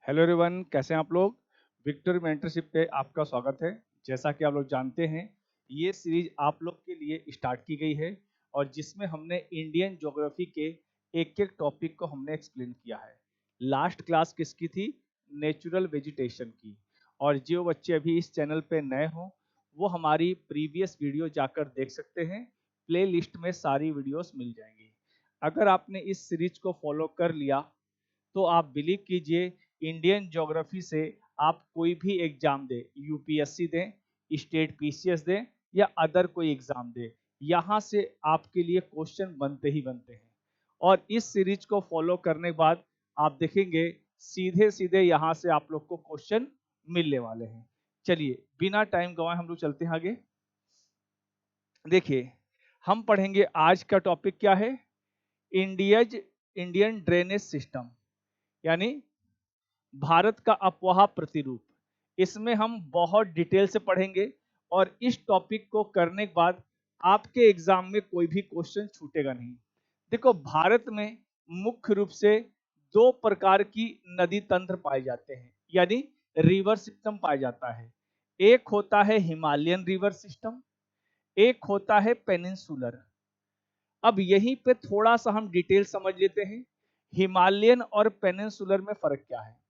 Hello everyone, कैसे हैं आप लोग। विक्टर मेंटरशिप पे आपका स्वागत है। जैसा कि आप लोग जानते हैं, ये सीरीज आप लोग के लिए स्टार्ट की गई है और जिसमें हमने इंडियन ज्योग्राफी के एक एक टॉपिक को हमने एक्सप्लेन किया है। लास्ट क्लास किसकी थी? नेचुरल वेजिटेशन की। और जो बच्चे अभी इस चैनल पे नए हों वो हमारी प्रीवियस वीडियो जाकर देख सकते हैं। प्ले लिस्ट में सारी वीडियोस मिल जाएंगी। अगर आपने इस सीरीज को फॉलो कर लिया तो आप बिलीव कीजिए, इंडियन ज्योग्राफी से आप कोई भी एग्जाम दे, यूपीएससी दें, स्टेट पीसीएस दें या अदर कोई एग्जाम दे, यहाँ से आपके लिए क्वेश्चन बनते ही बनते हैं। और इस सीरीज को फॉलो करने के बाद आप देखेंगे सीधे सीधे यहाँ से आप लोग को क्वेश्चन मिलने वाले हैं। चलिए बिना टाइम गवाए हम लोग चलते हैं आगे। देखिए, हम पढ़ेंगे आज का टॉपिक क्या है। इंडियन ड्रेनेज सिस्टम, यानी भारत का अपवाह प्रतिरूप। इसमें हम बहुत डिटेल से पढ़ेंगे और इस टॉपिक को करने के बाद आपके एग्जाम में कोई भी क्वेश्चन छूटेगा नहीं। देखो, भारत में मुख्य रूप से दो प्रकार की नदी तंत्र पाए जाते हैं, यानी रिवर सिस्टम पाया जाता है। एक होता है हिमालयन रिवर सिस्टम, एक होता है पेनिनसुलर। अब यहीं पे थोड़ा सा हम डिटेल समझ लेते हैं, हिमालयन और पेनिनसुलर में फर्क क्या है।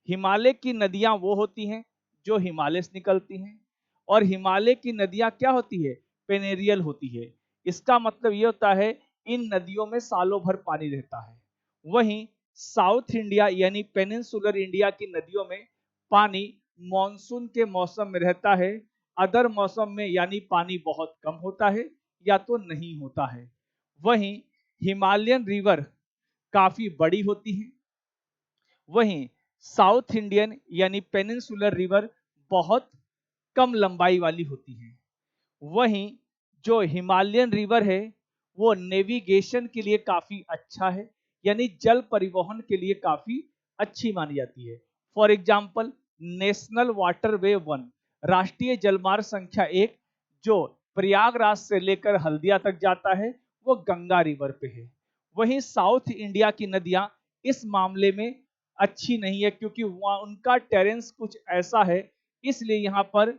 हिमालय की नदियां वो होती हैं जो हिमालय से निकलती हैं, और हिमालय की नदियां क्या होती है? पेनेरियल होती है। इसका मतलब ये होता है इन नदियों में सालों भर पानी रहता है। वहीं साउथ इंडिया यानी पेनिनसुलर इंडिया की नदियों में पानी मॉनसून के मौसम में रहता है, अदर मौसम में यानी पानी बहुत कम होता है या तो नहीं होता है। वहीं हिमालयन रिवर काफी बड़ी होती है, वहीं साउथ इंडियन यानी पेनिनसुलर रिवर बहुत कम लंबाई वाली होती है। वहीं जो हिमालयन रिवर है वो नेविगेशन के लिए काफी अच्छा है, यानी जल परिवहन के लिए काफी अच्छी मानी जाती है। फॉर एग्जाम्पल, नेशनल वाटरवे 1, राष्ट्रीय जलमार्ग संख्या 1, जो प्रयागराज से लेकर हल्दिया तक जाता है, वो गंगा रिवर पे है। वहीं साउथ इंडिया की नदियां इस मामले में अच्छी नहीं है, क्योंकि वहां उनका टेरेंस कुछ ऐसा है, इसलिए यहां पर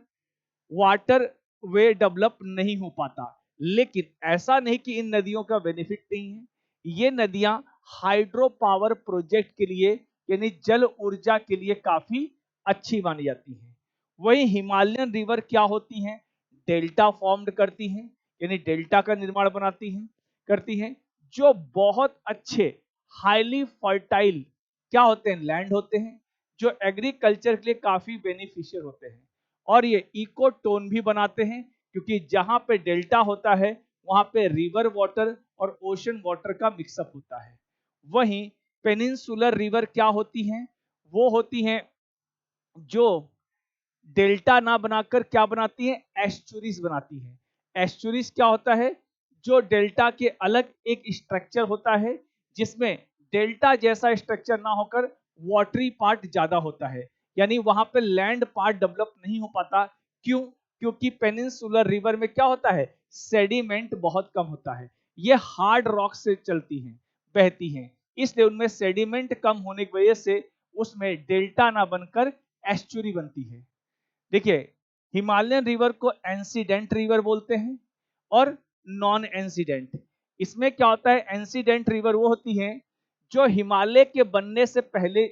वाटर वे डेवलप नहीं हो पाता। लेकिन ऐसा नहीं कि इन नदियों का बेनिफिट नहीं है। ये नदियां हाइड्रो पावर प्रोजेक्ट के लिए यानी जल ऊर्जा के लिए काफी अच्छी मानी जाती हैं। वही हिमालयन रिवर क्या होती हैं? डेल्टा फॉर्म्ड करती हैं, यानी डेल्टा का निर्माण बनाती हैं, करती हैं, जो बहुत अच्छे हाईली फर्टाइल क्या होते हैं? लैंड होते हैं, जो एग्रीकल्चर के लिए काफी बेनिफिशियल होते हैं। और ये इको टोन भी बनाते हैं, क्योंकि जहां पे डेल्टा होता है वहां पे रिवर वाटर और ओशन वाटर का मिक्सअप होता है। वहीं पेनिनसुलर रिवर क्या होती हैं? वो होती हैं जो डेल्टा ना बनाकर क्या बनाती हैं? एस्चुरीज बनाती हैं। एस्चुरीज क्या होता है? जो डेल्टा के अलग एक स्ट्रक्चर होता है, जिसमें डेल्टा जैसा स्ट्रक्चर ना होकर वाटरी पार्ट ज्यादा होता है, यानी वहां पे लैंड पार्ट डेवलप नहीं हो पाता। क्यों? क्योंकि पेनिनसुलर रिवर में क्या होता है? सेडिमेंट बहुत कम होता है। ये हार्ड रॉक से चलती हैं, बहती हैं, इसलिए उनमें सेडिमेंट कम होने की वजह से उसमें डेल्टा ना बनकर एस्चुरी बनती है। देखिए, हिमालयन रिवर को एंसीडेंट रिवर बोलते हैं और नॉन एंसीडेंट। इसमें क्या होता है? एंसीडेंट रिवर वो होती हैं जो हिमालय के बनने से पहले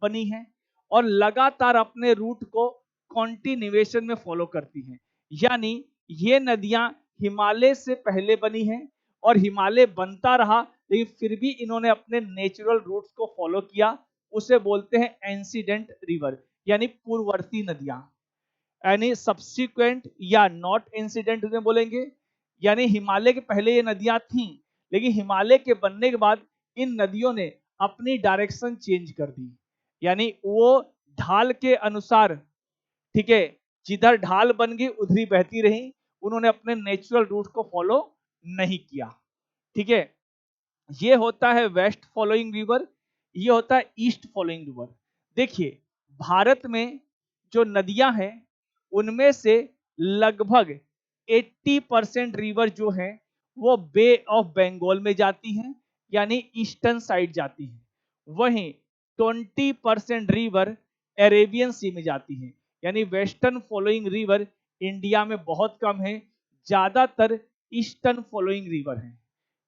बनी हैं और लगातार अपने रूट को कॉन्टिन्यूएशन में फॉलो करती हैं। यानी ये नदियां हिमालय से पहले बनी हैं और हिमालय बनता रहा, लेकिन फिर भी इन्होंने अपने नेचुरल रूट्स को फॉलो किया। उसे बोलते हैं एंसीडेंट रिवर, यानी पूर्ववर्ती नदियां। यानी सब्सिक्वेंट या नॉट इंसिडेंट में बोलेंगे, यानी हिमालय के पहले ये नदियां थीं, लेकिन हिमालय के बनने के बाद इन नदियों ने अपनी डायरेक्शन चेंज कर दी, यानी वो ढाल के अनुसार, ठीक है, जिधर ढाल बन गई उधर ही बहती रही, उन्होंने अपने नेचुरल रूट को फॉलो नहीं किया। ठीक है, ये होता है वेस्ट फॉलोइंग रिवर, ये होता है ईस्ट फॉलोइंग रिवर। देखिए, भारत में जो नदियां हैं उनमें से लगभग 80% रिवर जो है वो बे ऑफ बंगाल में जाती हैं, यानी ईस्टर्न साइड जाती हैं। वहीं 20% रिवर अरेबियन सी में जाती है, यानी वेस्टर्न फॉलोइंग रिवर इंडिया में बहुत कम है, ज्यादातर ईस्टर्न फॉलोइंग रिवर है।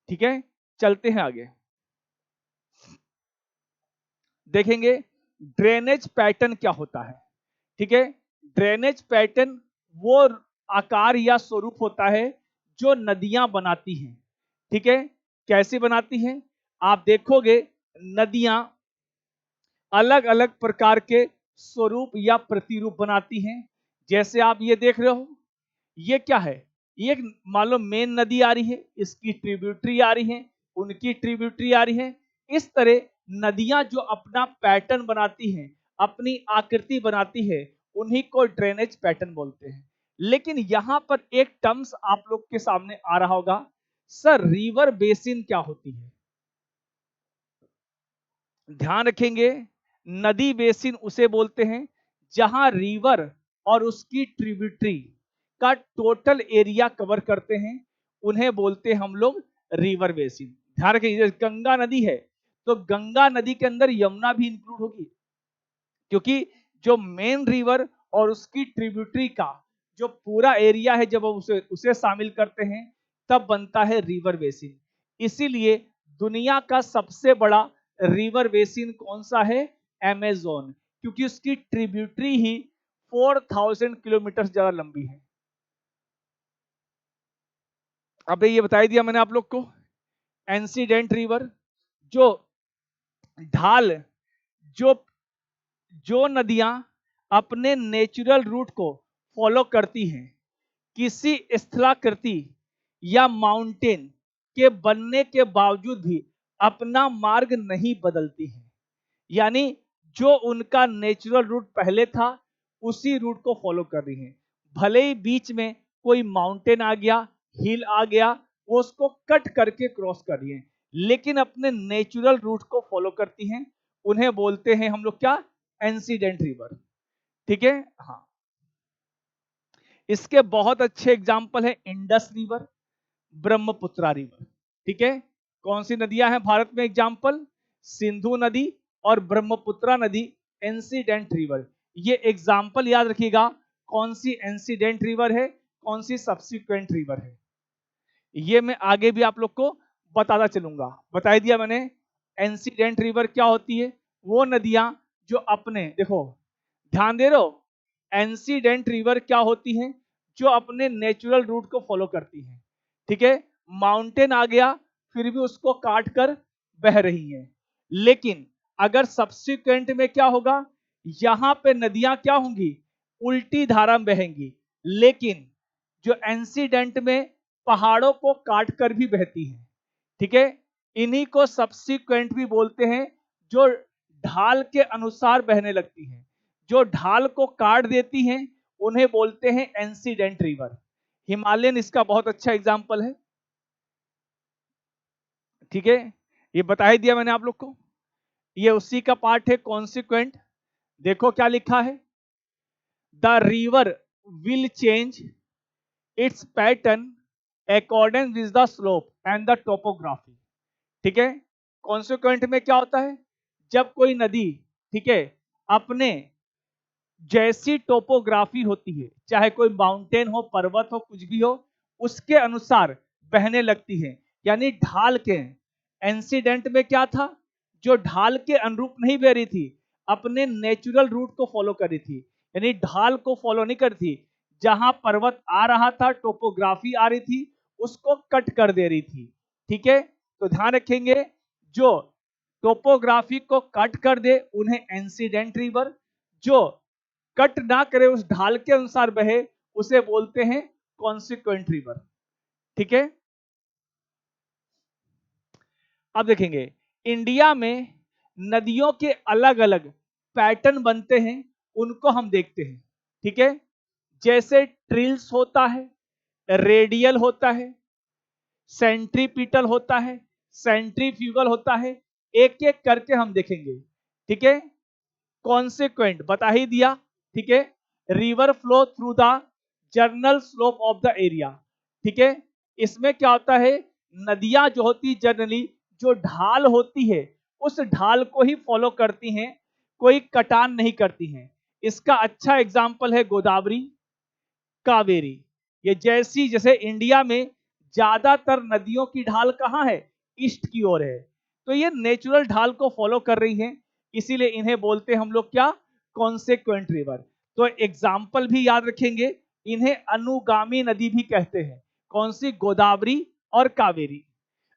ठीक है, चलते हैं आगे, देखेंगे ड्रेनेज पैटर्न क्या होता है। ठीक है, ड्रेनेज पैटर्न वो आकार या स्वरूप होता है जो नदियां बनाती हैं। ठीक है, कैसे बनाती हैं, आप देखोगे नदियां अलग अलग प्रकार के स्वरूप या प्रतिरूप बनाती हैं। जैसे आप ये देख रहे हो, ये क्या है, ये मान लो मेन नदी आ रही है, इसकी ट्रिब्यूटरी आ रही है, उनकी ट्रिब्यूटरी आ रही है। इस तरह नदियां जो अपना पैटर्न बनाती हैं, अपनी आकृति बनाती है, उन्हीं को ड्रेनेज पैटर्न बोलते हैं। लेकिन यहां पर एक टर्म्स आप लोग के सामने आ रहा होगा, सर रिवर बेसिन क्या होती है। ध्यान रखेंगे, नदी बेसिन उसे बोलते हैं जहां रिवर और उसकी ट्रिब्यूटरी का टोटल एरिया कवर करते हैं, उन्हें बोलते हैं हम लोग रिवर बेसिन। ध्यान रखेंगे, गंगा नदी है तो गंगा नदी के अंदर यमुना भी इंक्लूड होगी, क्योंकि जो मेन रिवर और उसकी ट्रिब्यूटरी का जो पूरा एरिया है, जब उसे उसे शामिल करते हैं तब बनता है रिवर बेसिन। इसीलिए दुनिया का सबसे बड़ा रिवर बेसिन कौन सा है, अमेज़न, क्योंकि उसकी ट्रिब्यूटरी ही 4000 किलोमीटर ज्यादा लंबी है। अब ये बता दिया मैंने आप लोग को, एंसीडेंट रिवर जो ढाल, जो जो नदियां अपने नेचुरल रूट को फॉलो करती हैं, किसी स्थलाकृति या माउंटेन के बनने के बावजूद भी अपना मार्ग नहीं बदलती हैं, यानी जो उनका नेचुरल रूट पहले था उसी रूट को फॉलो कर रही हैं। भले ही बीच में कोई माउंटेन आ गया, हिल आ गया, वो उसको कट करके क्रॉस कर रही हैं, लेकिन अपने नेचुरल रूट को फॉलो करती हैं। उन्हें बोलते हैं हम लोग क्या, एंसीडेंट रिवर। ठीक है, हाँ, इसके बहुत अच्छे एग्जाम्पल है इंडस रिवर, ब्रह्मपुत्रा रिवर। ठीक है, कौन सी नदियां हैं भारत में एग्जाम्पल, सिंधु नदी और ब्रह्मपुत्रा नदी एंसीडेंट रिवर। ये एग्जाम्पल याद रखिएगा, कौन सी एंसीडेंट रिवर है, कौन सी सब्सिक्वेंट रिवर है, ये मैं आगे भी आप लोग को बताता चलूंगा। बता दिया मैंने, एंसीडेंट रिवर क्या होती है, वो नदियां जो अपने, देखो ध्यान दे रहे हो, एंसीडेंट रिवर क्या होती हैं, जो अपने नेचुरल रूट को फॉलो करती हैं। ठीक है, माउंटेन आ गया फिर भी उसको काट कर बह रही हैं। लेकिन अगर सब्सिक्वेंट में क्या होगा, यहां पे नदियां क्या होंगी, उल्टी धारा में बहेंगी, लेकिन जो एंसीडेंट में पहाड़ों को काट कर भी बहती हैं। ठीक है, इन्हीं को सब्सिक्वेंट भी बोलते हैं, जो ढाल के अनुसार बहने लगती हैं, जो ढाल को काट देती हैं उन्हें बोलते हैं एंसीडेंट रिवर। हिमालयन इसका बहुत अच्छा एग्जाम्पल है। ठीक है, ये बता ही दिया मैंने आप लोग को, ये उसी का पार्ट है कॉन्सिक्वेंट। देखो क्या लिखा है, the river will change it's pattern according with the slope and the topography. ठीक है, कॉन्सिक्वेंट में क्या होता है, जब कोई नदी, ठीक है, अपने जैसी टोपोग्राफी होती है, चाहे कोई माउंटेन हो, पर्वत हो, कुछ भी हो, उसके अनुसार बहने लगती है, यानी ढाल के। इंसिडेंट में क्या था, जो ढाल के अनुरूप नहीं बह रही थी, अपने नेचुरल रूट को फॉलो कर रही थी, यानी ढाल को फॉलो नहीं कर थी, जहां पर्वत आ रहा था, टोपोग्राफी आ रही थी, उसको कट कर दे रही थी। ठीक है, तो ध्यान रखेंगे, जो टोपोग्राफी को कट कर दे उन्हें इंसिडेंट रिवर, जो कट ना करे उस ढाल के अनुसार बहे उसे बोलते हैं कॉन्सिक्वेंट रिवर। ठीक है, अब देखेंगे इंडिया में नदियों के अलग अलग पैटर्न बनते हैं, उनको हम देखते हैं। ठीक है, जैसे ट्रिल्स होता है, रेडियल होता है, सेंट्रीपिटल होता है, सेंट्रीफ्यूगल होता है, एक एक करके हम देखेंगे। ठीक है, कॉन्सिक्वेंट बता ही दिया। ठीक है, river flow through the journal slope of the area. ठीक है, इसमें क्या होता है, नदियां जो होती जनरली जो ढाल होती है उस ढाल को ही फॉलो करती हैं, कोई कटान नहीं करती हैं। इसका अच्छा एग्जाम्पल है गोदावरी, कावेरी। ये जैसे इंडिया में ज्यादातर नदियों की ढाल कहां है, ईस्ट की ओर है, तो ये नेचुरल ढाल को फॉलो कर रही हैं, इसीलिए इन्हें बोलते हैं हम लोग क्या, कॉन्सेक्वेंट रिवर। तो एग्जाम्पल भी याद रखेंगे, इन्हें अनुगामी नदी भी कहते हैं। कौन सी, गोदावरी और कावेरी।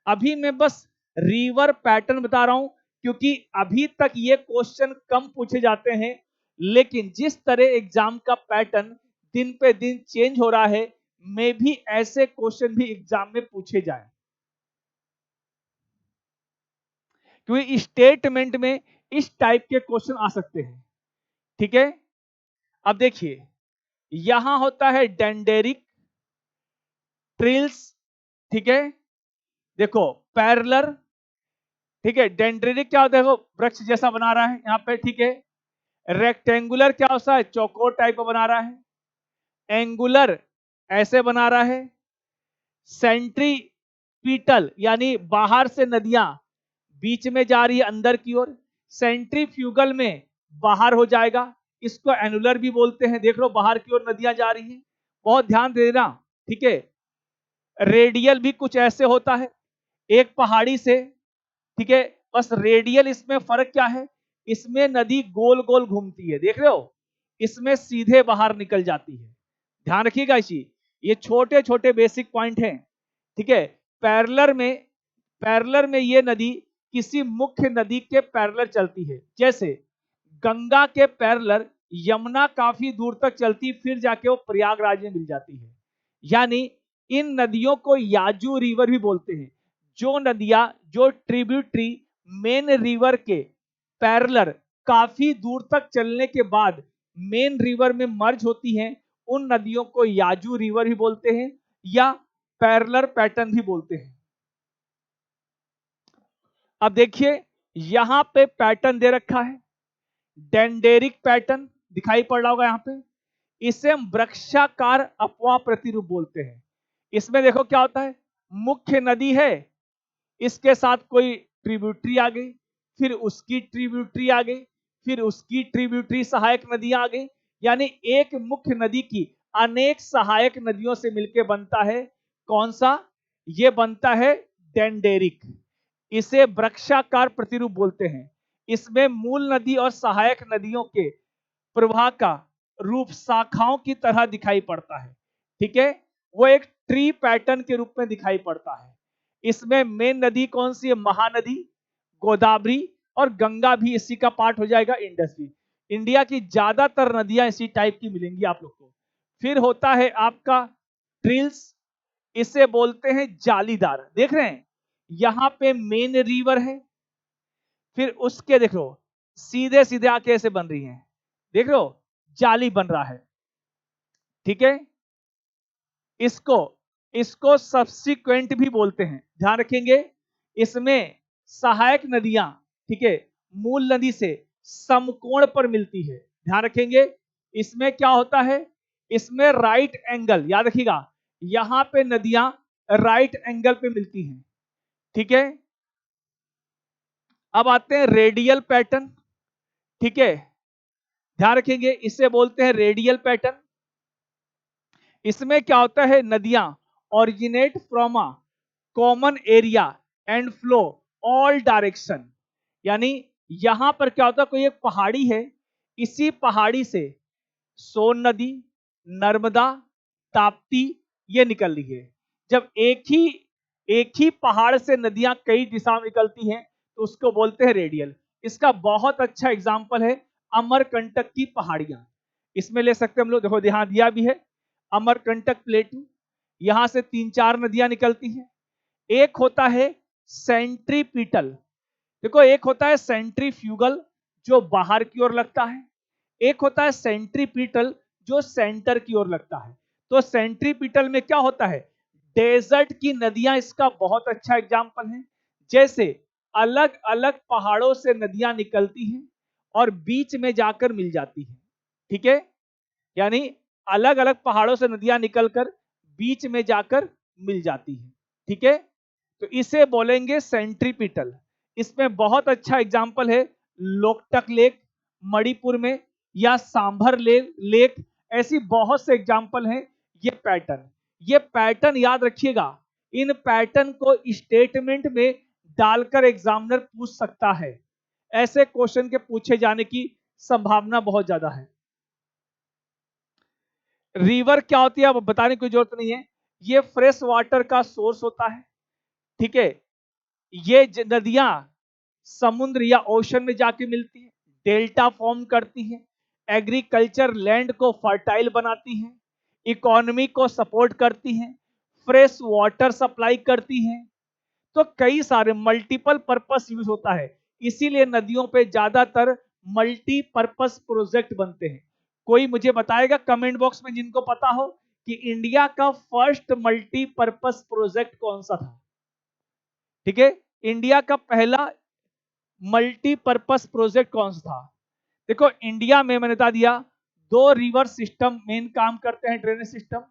अभी मैं बस रिवर पैटर्न बता रहा हूं, क्योंकि अभी तक ये क्वेश्चन कम पूछे जाते हैं, लेकिन जिस तरह एग्जाम का पैटर्न दिन पे दिन चेंज हो रहा है, मे भी ऐसे क्वेश्चन भी एग्जाम में पूछे जाए, क्योंकि स्टेटमेंट में इस टाइप के क्वेश्चन आ सकते हैं। ठीक है, अब देखिए, यहां होता है डेंडेरिक, ट्रिल्स, ठीक है, देखो पैरेलर, ठीक है, डेंड्रेटिक क्या होता है, वो वृक्ष जैसा बना रहा है यहाँ पे, ठीक है। रेक्टेंगुलर क्या होता है, चौकोर टाइप का बना रहा है। एंगुलर ऐसे बना रहा है। सेंट्रीपीटल यानी बाहर से नदियां बीच में जा रही है अंदर की ओर, सेंट्रीफ्यूगल में बाहर हो जाएगा, इसको एनुलर भी बोलते हैं। देख लो बाहर की ओर नदियां जा रही हैं, बहुत ध्यान दे देना, ठीक है। रेडियल भी कुछ ऐसे होता है, एक पहाड़ी से, ठीक है, बस रेडियल इसमें फर्क क्या है, इसमें नदी गोल गोल घूमती है, देख रहे हो, इसमें सीधे बाहर निकल जाती है। ध्यान रखिएगा इसी, ये छोटे छोटे बेसिक पॉइंट हैं, ठीक है। पैरेलर में ये नदी किसी मुख्य नदी के पैरेलर चलती है, जैसे गंगा के पैरेलर यमुना काफी दूर तक चलती, फिर जाके वो प्रयागराज में मिल जाती है। यानी इन नदियों को याजू रिवर भी बोलते हैं। जो नदियां, जो ट्रिब्यूटरी मेन रिवर के पैरेलर काफी दूर तक चलने के बाद मेन रिवर में मर्ज होती हैं, उन नदियों को याजू रिवर भी बोलते हैं या पैरेलर पैटर्न भी बोलते हैं। अब देखिए यहां पे पैटर्न दे रखा है, डेंडेरिक पैटर्न दिखाई पड़ रहा होगा यहां पे, इसे हम वृक्षाकार अपवाह प्रतिरूप बोलते हैं। इसमें देखो क्या होता है, मुख्य नदी है, इसके साथ कोई ट्रिब्यूटरी आ गई, फिर उसकी ट्रिब्यूटरी आ गई, फिर उसकी ट्रिब्यूटरी सहायक नदियां आ गई, यानी एक मुख्य नदी की अनेक सहायक नदियों से मिलकर बनता है कौन सा, ये बनता है डेंडेरिक। इसे वृक्षाकार प्रतिरूप बोलते हैं। इसमें मूल नदी और सहायक नदियों के प्रवाह का रूप शाखाओं की तरह दिखाई पड़ता है, ठीक है, वो एक ट्री पैटर्न के रूप में दिखाई पड़ता है। इसमें मेन नदी कौन सी है, महानदी, गोदावरी और गंगा भी इसी का पार्ट हो जाएगा, इंडस भी। इंडिया की ज्यादातर नदियां इसी टाइप की मिलेंगी आप लोग को। फिर होता है आपका ट्रिल्स, इसे बोलते हैं जालीदार, देख रहे हैं यहां पे मेन रिवर है, फिर उसके देखो सीधे सीधे आके ऐसे बन रही हैं, देख रहे हो जाली बन रहा है, ठीक है। इसको इसको सब्सिक्वेंट भी बोलते हैं, ध्यान रखेंगे। इसमें सहायक नदियां, ठीक है, मूल नदी से समकोण पर मिलती है, ध्यान रखेंगे। इसमें क्या होता है, इसमें राइट एंगल, याद रखिएगा यहां पे नदियां राइट एंगल पे मिलती हैं, ठीक है। अब आते हैं रेडियल पैटर्न, ठीक है, ध्यान रखेंगे इसे बोलते हैं रेडियल पैटर्न। इसमें क्या होता है, नदियां originate from a common area and flow all direction, यानी यहां पर क्या होता है, कोई एक पहाड़ी है, इसी पहाड़ी से सोन नदी, नर्मदा, ताप्ती ये निकल रही है। जब एक ही पहाड़ से नदियां कई दिशा में निकलती हैं तो उसको बोलते हैं रेडियल। इसका बहुत अच्छा एग्जांपल है अमरकंटक की पहाड़ियां, इसमें ले सकते हैं हम लोग, देखो यहां दिया भी है अमरकंटक प्लेटू, यहां से 3-4 नदियां निकलती हैं। एक होता है सेंट्रीपीटल, देखो एक होता है सेंट्रीफ्यूगल जो बाहर की ओर लगता है, एक होता है सेंट्रीपीटल जो सेंटर की ओर लगता है। तो सेंट्रीपीटल में क्या होता है, डेजर्ट की नदियां इसका बहुत अच्छा एग्जांपल है। जैसे अलग अलग पहाड़ों से नदियां निकलती हैं और बीच में जाकर मिल जाती हैं, ठीक है, यानी अलग अलग पहाड़ों से नदियां निकलकर बीच में जाकर मिल जाती हैं, ठीक है। तो इसे बोलेंगे सेंट्रीपीटल। इसमें बहुत अच्छा एग्जाम्पल है लोकटक लेक मणिपुर में, या सांभर लेक, ऐसी बहुत से एग्जाम्पल हैं। ये पैटर्न याद रखिएगा। इन पैटर्न को स्टेटमेंट में डालकर एग्जामिनर पूछ सकता है। ऐसे क्वेश्चन के पूछे जाने की संभावना बहुत ज्यादा है। रिवर क्या होती है अब बताने की जरूरत नहीं है। ये फ्रेश वाटर का सोर्स होता है, ठीक है। ये नदियां समुद्र या ओशन में जाके मिलती है, डेल्टा फॉर्म करती है, एग्रीकल्चर लैंड को फर्टाइल बनाती है, इकोनॉमी को सपोर्ट करती है, फ्रेश वाटर सप्लाई करती है। तो कई सारे मल्टीपल पर्पस यूज होता है, इसीलिए नदियों पे ज्यादातर मल्टीपर्पस प्रोजेक्ट बनते हैं। कोई मुझे बताएगा कमेंट बॉक्स में जिनको पता हो कि इंडिया का फर्स्ट मल्टीपर्पस प्रोजेक्ट कौन सा था? ठीक है, इंडिया का पहला मल्टीपर्पस प्रोजेक्ट कौन सा था? देखो इंडिया में मैंने बता दिया, दो रिवर सिस्टम मेन काम करते हैं ड्रेनेज सिस्टम।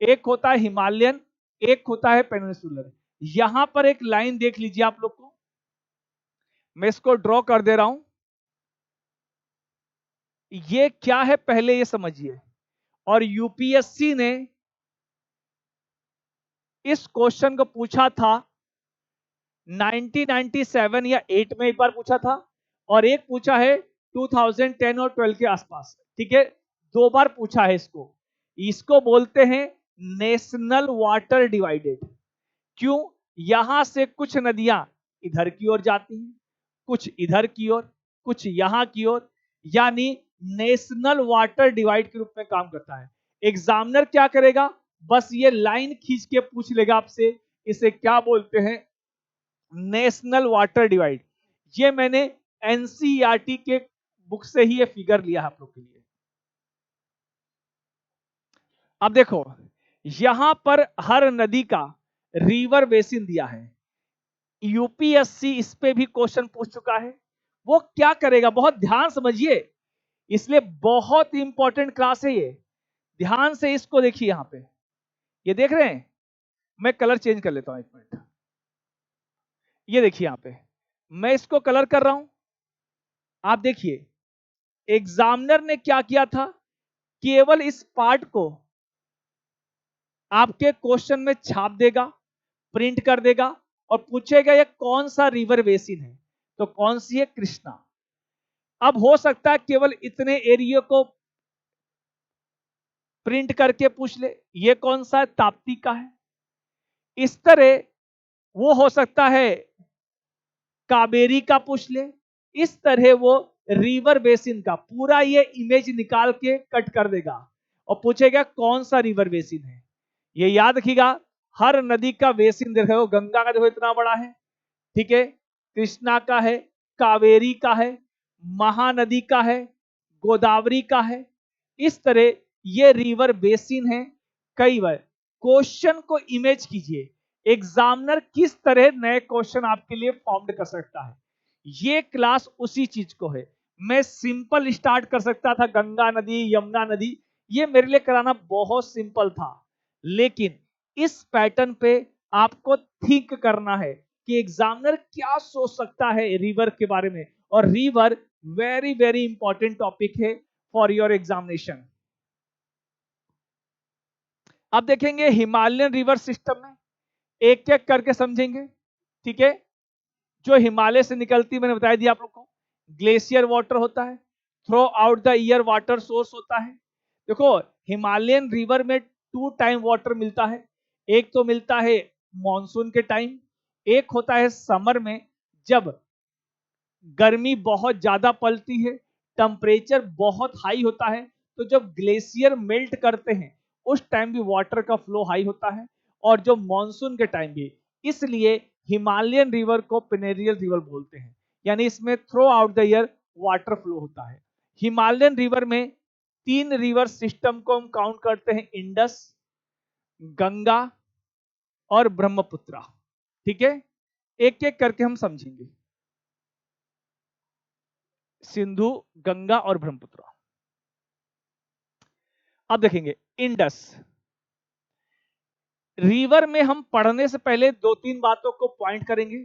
एक होता है हिमालयन, एक होता है पेनिनसुलर। यहां पर एक लाइन देख लीजिए आप लोग को, मैं इसको ड्रॉ कर दे रहा हूं। ये क्या है पहले ये समझिए। और यूपीएससी ने इस क्वेश्चन को पूछा था 1997 या 8 में एक बार पूछा था, और एक पूछा है 2010 और 12 के आसपास, ठीक है। दो बार पूछा है इसको। इसको बोलते हैं नेशनल वाटर डिवाइडेड। क्यों? यहां से कुछ नदियां इधर की ओर जाती हैं, कुछ इधर की ओर, कुछ यहां की ओर, यानी नेशनल वाटर डिवाइड के रूप में काम करता है। एग्जामिनर क्या करेगा? बस ये लाइन खींच के पूछ लेगा आपसे, इसे क्या बोलते हैं? National water divide. ये मैंने एनसीईआरटी के बुक से ही ये फिगर लिया है आप लोग के लिए। अब देखो यहां पर हर नदी का रिवर बेसिन दिया है। यूपीएससी इस पे भी क्वेश्चन पूछ चुका है। वो क्या करेगा, बहुत ध्यान समझिए, इसलिए बहुत इंपॉर्टेंट क्लास है ये। ध्यान से इसको देखिए, यहां पे ये देख रहे हैं, मैं कलर चेंज कर लेता हूं एक मिनट। ये देखिए यहां पे मैं इसको कलर कर रहा हूं। आप देखिए एग्जामिनर ने क्या किया था, केवल इस पार्ट को आपके क्वेश्चन में छाप देगा, प्रिंट कर देगा और पूछेगा ये कौन सा रिवर बेसिन है, तो कौन सी है? कृष्णा। अब हो सकता है केवल इतने एरिया को प्रिंट करके पूछ ले, ये कौन सा है? ताप्ती का है। इस तरह वो हो सकता है कावेरी का पूछ ले। इस तरह वो रिवर बेसिन का पूरा ये इमेज निकाल के कट कर देगा और पूछेगा कौन सा रिवर बेसिन है। ये याद रखिएगा, हर नदी का बेसिन देखो, गंगा का देखो इतना बड़ा है, ठीक है, कृष्णा का है, कावेरी का है, महानदी का है, गोदावरी का है। इस तरह ये रिवर बेसिन है। कई बार क्वेश्चन को इमेज कीजिए, एग्जामिनर किस तरह नए क्वेश्चन आपके लिए फॉर्म कर सकता है। ये क्लास उसी चीज को है। मैं सिंपल स्टार्ट कर सकता था, गंगा नदी, यमुना नदी, ये मेरे लिए कराना बहुत सिंपल था। लेकिन इस पैटर्न पे आपको थिंक करना है कि एग्जामिनर क्या सोच सकता है रिवर के बारे में। और river very very important topic है फॉर योर एग्जामिनेशन। अब देखेंगे हिमालयन रिवर सिस्टम में, एक एक करके समझेंगे, ठीक है। जो हिमालय से निकलती, मैंने बताया दिया आप लोग को, ग्लेशियर वाटर होता है, through out the year water source होता है। देखो हिमालयन रिवर में 2 टाइम वाटर मिलता है। एक तो मिलता है मॉनसून के टाइम, एक होता है समर में, जब गर्मी बहुत ज्यादा पड़ती है, टेम्परेचर बहुत हाई होता है, तो जब ग्लेशियर मेल्ट करते हैं उस टाइम भी वाटर का फ्लो हाई होता है, और जो मॉनसून के टाइम भी। इसलिए हिमालयन रिवर को पेनेरियल रिवर बोलते हैं, यानी इसमें through out the year water flow होता है। हिमालयन रिवर में 3 रिवर सिस्टम को हम काउंट करते हैं, इंडस, गंगा और ब्रह्मपुत्र, ठीक है। एक एक करके हम समझेंगे, सिंधु, गंगा और ब्रह्मपुत्र। अब देखेंगे इंडस रिवर में हम पढ़ने से पहले 2-3 बातों को पॉइंट करेंगे।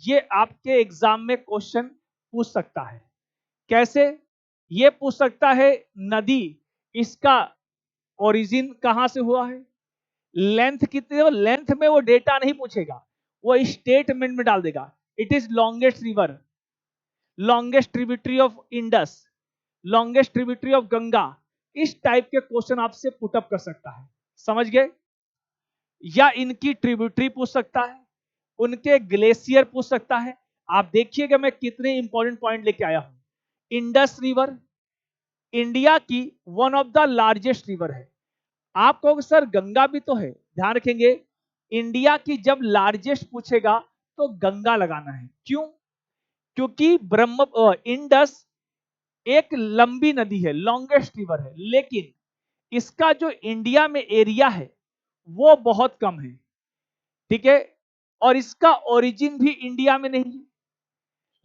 ये आपके एग्जाम में क्वेश्चन पूछ सकता है। कैसे? ये पूछ सकता है नदी, इसका ओरिजिन कहां से हुआ है, लेंथ कितनी है। लेंथ में वो डेटा नहीं पूछेगा, वो स्टेटमेंट में डाल देगा, it is longest river, longest tributary of Indus, longest tributary of Ganga. इस टाइप के क्वेश्चन आपसे पुटअप कर सकता है, समझ गए? या इनकी ट्रिब्यूटरी पूछ सकता है, उनके ग्लेशियर पूछ सकता है। आप देखिएगा मैं कितने इंपॉर्टेंट पॉइंट लेके आया हूं। इंडस रिवर इंडिया की one of the largest river है। आप कहोगे सर गंगा भी तो है, ध्यान रखेंगे इंडिया की जब लार्जेस्ट पूछेगा तो गंगा लगाना है। क्यों? क्योंकि इंडस एक लंबी नदी है, लॉन्गेस्ट रिवर है, लेकिन इसका जो इंडिया में एरिया है वो बहुत कम है, ठीक है, और इसका ओरिजिन भी इंडिया में नहीं है।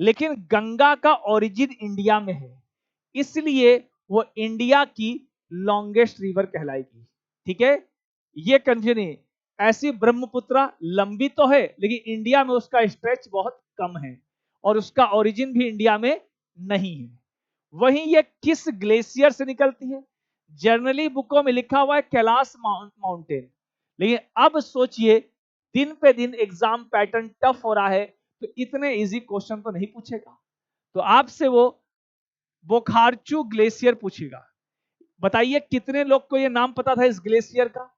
लेकिन गंगा का ओरिजिन इंडिया में है, इसलिए वो इंडिया की लॉन्गेस्ट रिवर कहलाएगी, ठीक है। ये कंफ्यूजन नहीं, ऐसी ब्रह्मपुत्रा लंबी तो है लेकिन इंडिया में उसका स्ट्रेच बहुत कम है और उसका ओरिजिन भी इंडिया में नहीं है। वहीं ये किस ग्लेशियर से निकलती है? जनरली बुकों में लिखा हुआ है कैलाश माउंटेन, लेकिन अब सोचिए दिन पे दिन एग्जाम पैटर्न टफ हो रहा है तो इतने इजी क्वेश्चन तो नहीं पूछेगा, तो आपसे वो बोखारचू ग्लेशियर पूछेगा। बताइए कितने लोग को ये नाम पता था इस ग्लेशियर का?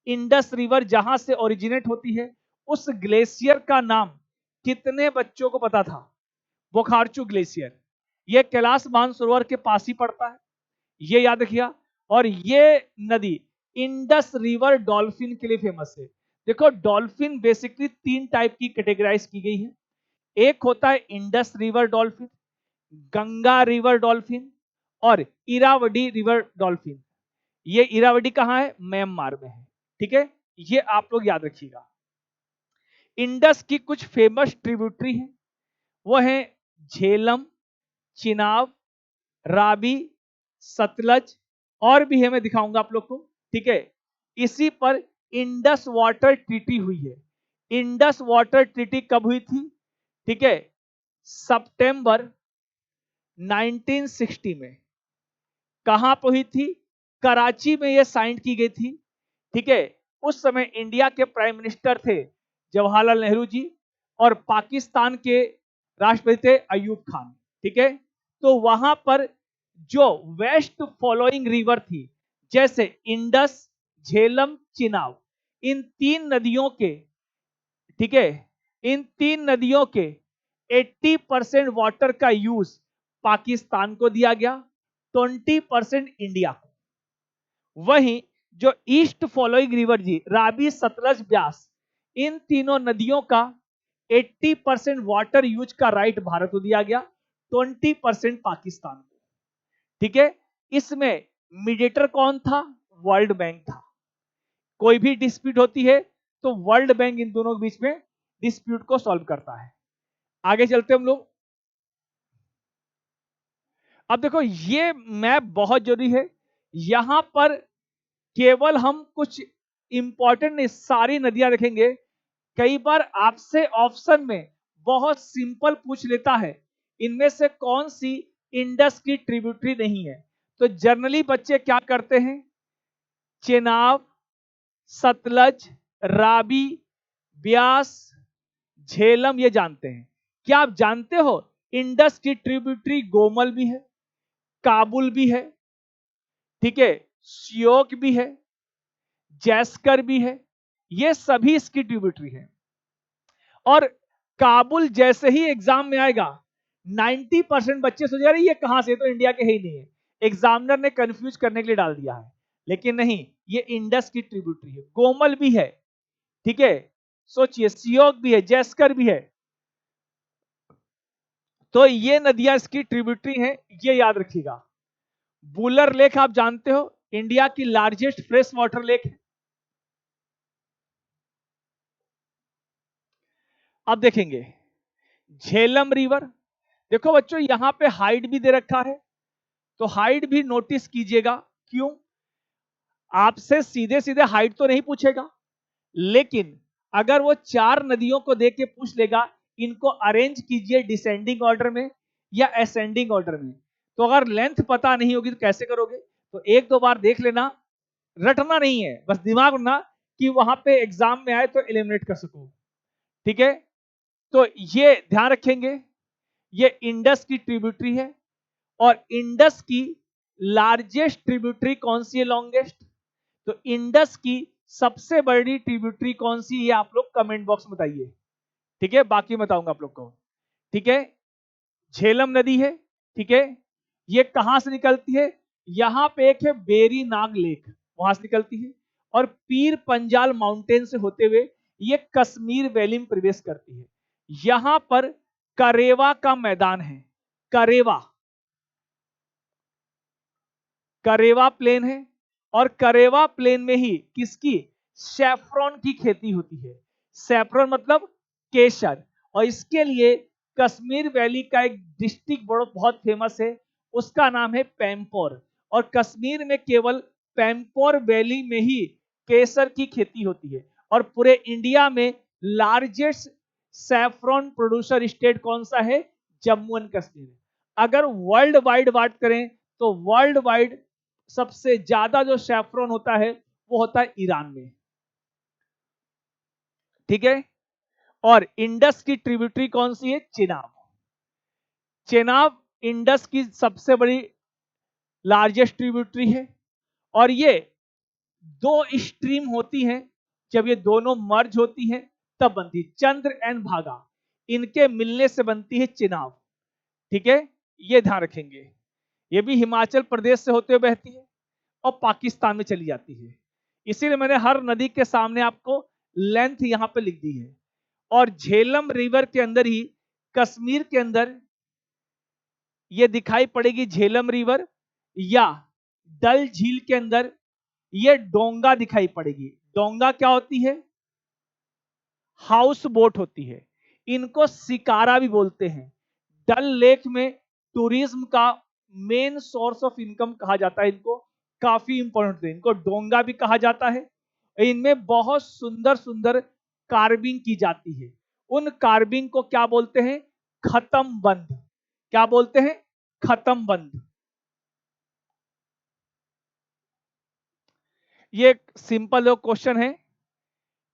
इंडस रिवर जहां से ओरिजिनेट होती है उस ग्लेशियर का नाम कितने बच्चों को पता था? बोखारचू ग्लेशियर। ये कैलाश मानसरोवर के पास ही पड़ता है, ये याद रखिएगा। और ये नदी इंडस रिवर डॉल्फिन के लिए फेमस है। देखो डॉल्फिन बेसिकली तीन टाइप की कैटेगराइज की गई है। एक होता है Indus river dolphin, Ganga river dolphin और इरावदी रिवर डॉल्फिन। ये इरावदी कहां है? म्यांमार में है, ठीक है, ये आप लोग याद रखिएगा। इंडस की कुछ फेमस ट्रिब्यूटरी है, वो है झेलम, चिनाब, राबी, सतलज, और भी है, मैं दिखाऊंगा आप लोग को, ठीक है। इसी पर इंडस वाटर ट्रीटी हुई है। इंडस वाटर ट्रीटी कब हुई थी? ठीक है, सितंबर 1960 में। कहां पर हुई थी? कराची में यह साइन की गई थी, ठीक है। उस समय इंडिया के प्राइम मिनिस्टर थे जवाहरलाल नेहरू जी और पाकिस्तान के राष्ट्रपति थे अयूब खान, ठीक है। तो वहां पर जो वेस्ट फॉलोइंग रिवर थी जैसे इंडस, झेलम, चिनाब, इन तीन नदियों के, ठीक है, इन तीन नदियों के 80% वाटर का यूज पाकिस्तान को दिया गया, 20% इंडिया को। वहीं जो ईस्ट फॉलोइंग रिवर जी राबी, सतलज, ब्यास, इन तीनों नदियों का 80% वाटर यूज का राइट भारत को दिया गया, 20% पाकिस्तान को, ठीक है। इसमें मीडिएटर कौन था? वर्ल्ड बैंक था। कोई भी डिस्प्यूट होती है तो वर्ल्ड बैंक इन दोनों के बीच में डिस्प्यूट को सॉल्व करता है। आगे चलते हम लोग। अब देखो ये मैप बहुत जरूरी है, यहां पर केवल हम कुछ इंपॉर्टेंट नहीं सारी नदियां देखेंगे। कई बार आपसे ऑप्शन में बहुत सिंपल पूछ लेता है इनमें से कौन सी इंडस की ट्रिब्यूटरी नहीं है, तो जनरली बच्चे क्या करते हैं? चेनाब, सतलज, राबी, ब्यास, झेलम ये जानते हैं। क्या आप जानते हो इंडस की ट्रिब्यूटरी गोमल भी है, काबुल भी है, ठीक है, श्योक भी है, जैस्कर भी है, ये सभी इसकी ट्रिब्यूटरी है। और काबुल जैसे ही एग्जाम में आएगा 90% बच्चे सोच रहे ये कहां से, तो इंडिया के ही नहीं है, एग्जामिनर ने कंफ्यूज करने के लिए डाल दिया है, लेकिन नहीं, ये इंडस की ट्रिब्यूटरी है। गोमल भी है, ठीक है, सोचिए, सियोक भी है, जैस्कर भी है, तो ये नदियां इसकी ट्रिब्यूटरी हैं, ये याद रखिएगा। बुलर लेक आप जानते हो इंडिया की लार्जेस्ट फ्रेश वाटर लेक है। अब देखेंगे झेलम रिवर। देखो बच्चों यहां पे हाइट भी दे रखा है, तो हाइट भी नोटिस कीजिएगा। क्यों? आपसे सीधे सीधे हाइट तो नहीं पूछेगा, लेकिन अगर वो चार नदियों को देख के पूछ लेगा इनको अरेंज कीजिए डिसेंडिंग ऑर्डर में या असेंडिंग ऑर्डर में। तो अगर लेंथ पता नहीं होगी तो कैसे करोगे? तो एक दो बार देख लेना, रटना नहीं है, बस दिमाग रखना कि वहां पे एग्जाम में आए तो एलिमिनेट कर सको। ठीक है, तो ये ध्यान रखेंगे, ये इंडस की ट्रिब्यूटरी है और इंडस की लार्जेस्ट ट्रिब्यूटरी कौन सी है, लॉन्गेस्ट? तो इंडस की सबसे बड़ी ट्रिब्यूटरी कौन सी है, आप लोग कमेंट बॉक्स में बताइए। ठीक है, बाकी बताऊंगा आप लोग को। ठीक है, झेलम नदी है। ठीक है, ये कहां से निकलती है? यहां पे एक है बेरी नाग लेक, वहां से निकलती है और पीर पंजाल माउंटेन से होते हुए ये कश्मीर वैली में प्रवेश करती है। यहां पर करेवा का मैदान है, करेवा, करेवा प्लेन है और करेवा प्लेन में ही किसकी, सैफरॉन की खेती होती है। सैफरॉन मतलब केसर, और इसके लिए कश्मीर वैली का एक डिस्ट्रिक्ट बहुत फेमस है, उसका नाम है पैम्पोर। और कश्मीर में केवल पैम्पोर वैली में ही केसर की खेती होती है। और पूरे इंडिया में लार्जेस्ट सैफरॉन प्रोड्यूसर स्टेट कौन सा है? जम्मू एंड कश्मीर। अगर वर्ल्ड वाइड बात करें तो वर्ल्ड वाइड सबसे ज्यादा जो सैफरॉन होता है वो होता है ईरान में। ठीक है, और इंडस की ट्रिब्यूटरी कौन सी है? चेनाब। चेनाब इंडस की सबसे बड़ी लार्जेस्ट ट्रिब्यूटरी है और ये दो स्ट्रीम होती हैं, जब ये दोनों मर्ज होती हैं तब बनती है, चंद्र एंड भागा, इनके मिलने से बनती है चेनाब। ठीक है, ये ध्यान रखेंगे। ये भी हिमाचल प्रदेश से होते हुए बहती है और पाकिस्तान में चली जाती है, इसीलिए मैंने हर नदी के सामने आपको लेंथ यहां पे लिख दी है। और झेलम रिवर के अंदर ही कश्मीर के अंदर ये दिखाई पड़ेगी झेलम रिवर, या डल झील के अंदर ये डोंगा दिखाई पड़ेगी। डोंगा क्या होती है? हाउस बोट होती है, इनको शिकारा भी बोलते हैं। डल लेक में टूरिज्म का मेन सोर्स ऑफ इनकम कहा जाता है इनको, काफी इंपॉर्टेंट है, इनको डोंगा भी कहा जाता है। इनमें बहुत सुंदर सुंदर कार्विंग की जाती है, उन कार्विंग को क्या बोलते हैं? खत्म बंद। क्या बोलते हैं? खत्म बंद। ये एक सिंपल क्वेश्चन है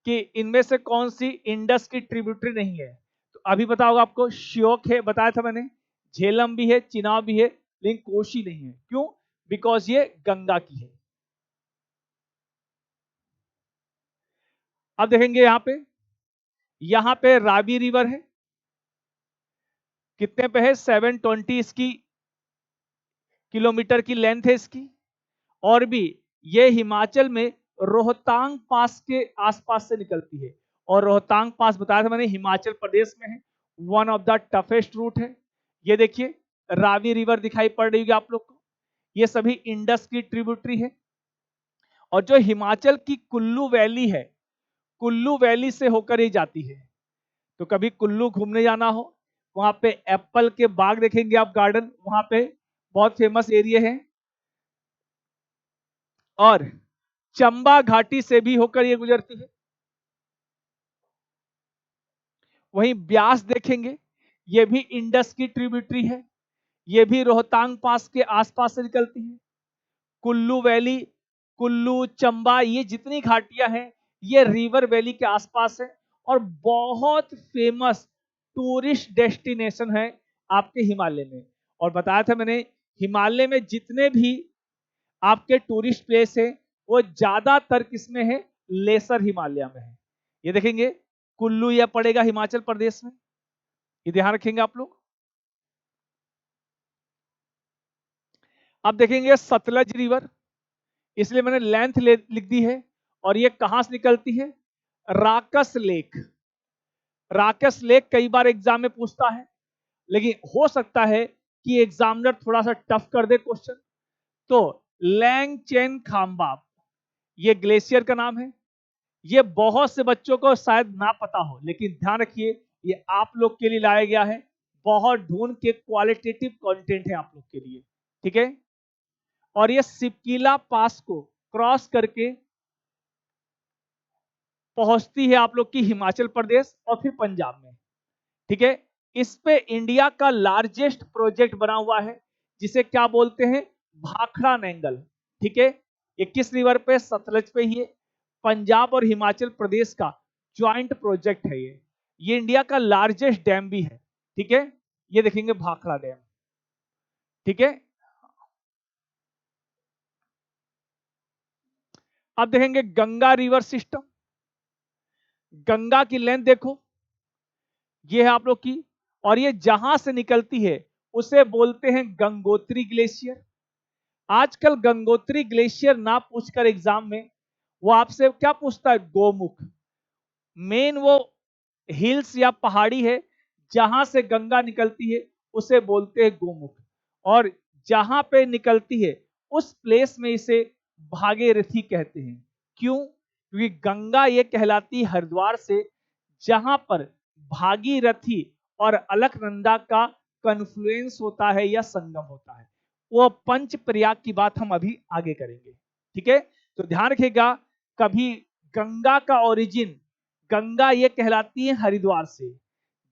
कि इनमें से कौन सी इंडस की ट्रिब्यूटरी नहीं है? तो अभी बताओ आपको, श्योक है, बताया था मैंने, झेलम भी है, चिनाब भी है, लेकिन कोशी नहीं है। क्यों? बिकॉज ये गंगा की है। अब देखेंगे यहां पे रावी रिवर है, कितने पे है? 720 इसकी किलोमीटर की लेंथ है इसकी। और भी ये हिमाचल में रोहतांग पास के आसपास से निकलती है, और रोहतांग पास बताया था मैंने हिमाचल प्रदेश में है, one of the toughest route है। ये देखिए रावी रिवर दिखाई पड़ रही होगी आप लोग को, ये सभी इंडस की ट्रिब्यूटरी है। और जो हिमाचल की कुल्लू वैली है, कुल्लू वैली से होकर ही जाती है। तो कभी कुल्लू घूमने जाना हो, वहां पे एप्पल के बाग देखेंगे आप, गार्डन वहां पे बहुत फेमस एरिया है। और चंबा घाटी से भी होकर ये गुजरती है। वहीं ब्यास देखेंगे, ये भी इंडस की ट्रिब्यूटरी है, ये भी रोहतांग पास के आसपास से निकलती है। कुल्लू वैली, कुल्लू, चंबा, ये जितनी घाटियां हैं ये रिवर वैली के आसपास है और बहुत फेमस टूरिस्ट डेस्टिनेशन है आपके हिमालय में। और बताया था मैंने, हिमालय में जितने भी आपके टूरिस्ट प्लेस है वो ज्यादातर किसमें है? लेसर हिमालय में है। ये देखेंगे कुल्लू यह पड़ेगा हिमाचल प्रदेश में, ये ध्यान रखेंगे आप लोग। अब देखेंगे सतलज रिवर, इसलिए मैंने लेंथ लिख दी है। और ये कहां से निकलती है? राकस लेक। राकस लेक कई बार एग्जाम में पूछता है, लेकिन हो सकता है कि एग्जामिनर थोड़ा सा टफ कर दे क्वेश्चन। तो लैंगचेन खाम्बाब, ये ग्लेशियर का नाम है। ये बहुत से बच्चों को शायद ना पता हो, लेकिन ध्यान रखिए ये आप लोग के लिए लाया गया है, बहुत ढूंढ के क्वालिटेटिव कंटेंट है आप लोग के लिए। ठीक है, और ये सिपकीला पास को क्रॉस करके पहुंचती है आप लोग की हिमाचल प्रदेश और फिर पंजाब में। ठीक है। इस पे इंडिया का लार्जेस्ट प्रोजेक्ट बना हुआ है जिसे क्या बोलते हैं, भाखड़ा नैंगल। ठीक है, ये किस रिवर पे, सतलज पे ही है। पंजाब और हिमाचल प्रदेश का ज्वाइंट प्रोजेक्ट है ये इंडिया का लार्जेस्ट डैम भी है। ठीक है, ये देखेंगे भाखड़ा डैम। ठीक है, अब देखेंगे गंगा रिवर सिस्टम। गंगा की लेंथ देखो, ये है आप लोग की, और ये जहां से निकलती है उसे बोलते हैं गंगोत्री ग्लेशियर। आजकल गंगोत्री ग्लेशियर ना पूछकर एग्जाम में वो आपसे क्या पूछता है, गोमुख। मेन वो हिल्स या पहाड़ी है जहां से गंगा निकलती है उसे बोलते हैं गोमुख, और जहां पे निकलती है उस प्लेस में इसे भागीरथी कहते हैं। क्यों? क्योंकि गंगा ये कहलाती है हरिद्वार से, जहां पर भागीरथी और अलकनंदा का कन्फ्लुएंस होता है या संगम होता है। वो पंच प्रयाग की बात हम अभी आगे करेंगे। ठीक है, तो ध्यान रखिएगा, कभी गंगा का ओरिजिन, गंगा ये कहलाती है हरिद्वार से,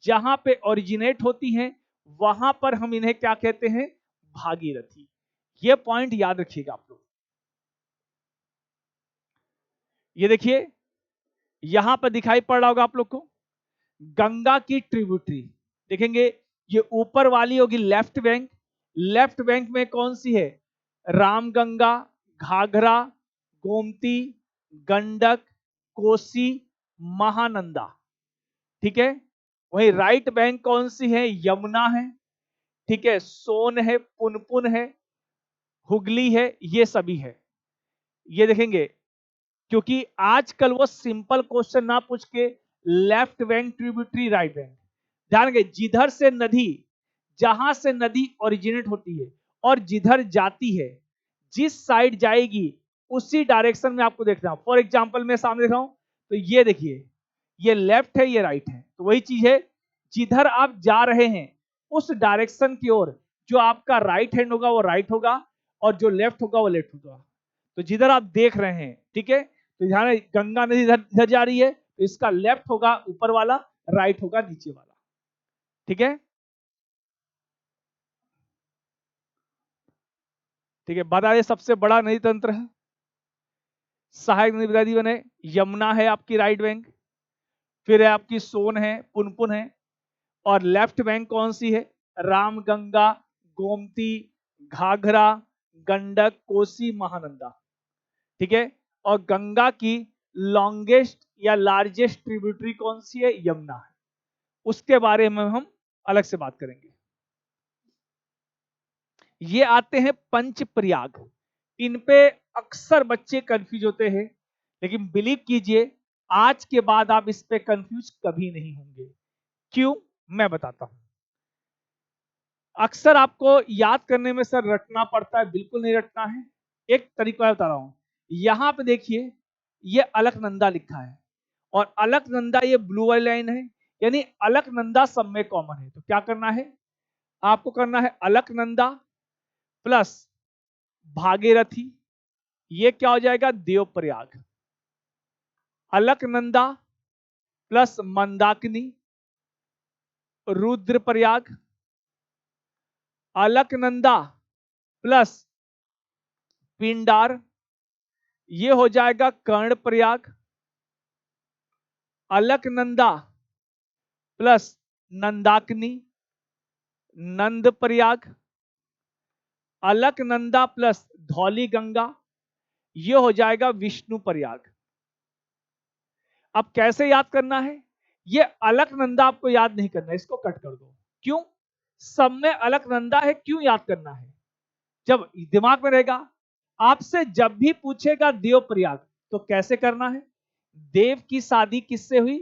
जहां पे ओरिजिनेट होती हैं वहां पर हम इन्हें क्या कहते हैं, भागीरथी। ये पॉइंट याद रखिएगा आप लोग। ये देखिए, यहां पर दिखाई पड़ रहा होगा आप लोग को गंगा की ट्रिब्यूटरी। देखेंगे, ये ऊपर वाली होगी लेफ्ट बैंक। लेफ्ट बैंक में कौन सी है, रामगंगा, घाघरा, गोमती, गंडक, कोसी, महानंदा। ठीक है, वही राइट बैंक कौन सी है, यमुना है। ठीक है, सोन है, पुनपुन है, हुगली है, ये सभी है। ये देखेंगे, क्योंकि आजकल वो सिंपल क्वेश्चन ना पूछ के left bank tributary, right bank, ध्यान रखिए, जिधर से नदी, जहां से नदी ओरिजिनेट होती है और जिधर जाती है, जिस साइड जाएगी उसी डायरेक्शन में आपको देखना। फॉर एग्जांपल मैं सामने देख रहा हूं, तो ये देखिए, ये लेफ्ट है, ये राइट है, तो वही चीज है, जिधर आप जा रहे हैं उस डायरेक्शन की ओर जो आपका राइट हैंड होगा वो राइट होगा, और जो लेफ्ट होगा वो लेफ्ट होगा। तो जिधर आप देख रहे हैं, ठीक है, तो ध्यान है, गंगा नदी इधर इधर जा रही है, तो इसका लेफ्ट होगा ऊपर वाला, राइट होगा नीचे वाला। ठीक है, ठीक है, बता दें सबसे बड़ा नदी तंत्र है, सहायक नदी बता दी मैंने, यमुना है आपकी राइट बैंक, फिर है आपकी सोन है, पुनपुन है, और लेफ्ट बैंक कौन सी है, रामगंगा, गोमती, घाघरा, गंडक, कोसी, महानंदा। ठीक है, और गंगा की लॉन्गेस्ट या लार्जेस्ट ट्रिब्यूटरी कौन सी है, यमुना है। उसके बारे में हम अलग से बात करेंगे। ये आते हैं पंच प्रयाग। इन पे अक्सर बच्चे कंफ्यूज होते हैं, लेकिन बिलीव कीजिए आज के बाद आप इस पे कंफ्यूज कभी नहीं होंगे। क्यों, मैं बताता हूं। अक्सर आपको याद करने में सर रटना पड़ता है, बिल्कुल नहीं रटना है। एक तरीका बता रहा हूं, यहां पे देखिए, ये अलकनंदा लिखा है, और अलकनंदा ये ब्लू वाली लाइन है, यानी अलकनंदा सब में कॉमन है। तो क्या करना है, आपको करना है अलकनंदा प्लस भागीरथी, ये क्या हो जाएगा, देवप्रयाग। अलकनंदा प्लस मंदाकिनी, रुद्रप्रयाग। अलकनंदा प्लस पिंडार, ये हो जाएगा कर्णप्रयाग। अलकनंदा प्लस नंदाकिनी, नंदप्रयाग। अलकनंदा प्लस धौली गंगा, ये हो जाएगा विष्णु प्रयाग। अब कैसे याद करना है, ये अलकनंदा आपको याद नहीं करना है, इसको कट कर दो। क्यों, सब में अलकनंदा है, क्यों याद करना है, जब दिमाग में रहेगा। आपसे जब भी पूछेगा देव प्रयाग, तो कैसे करना है, देव की शादी किससे हुई,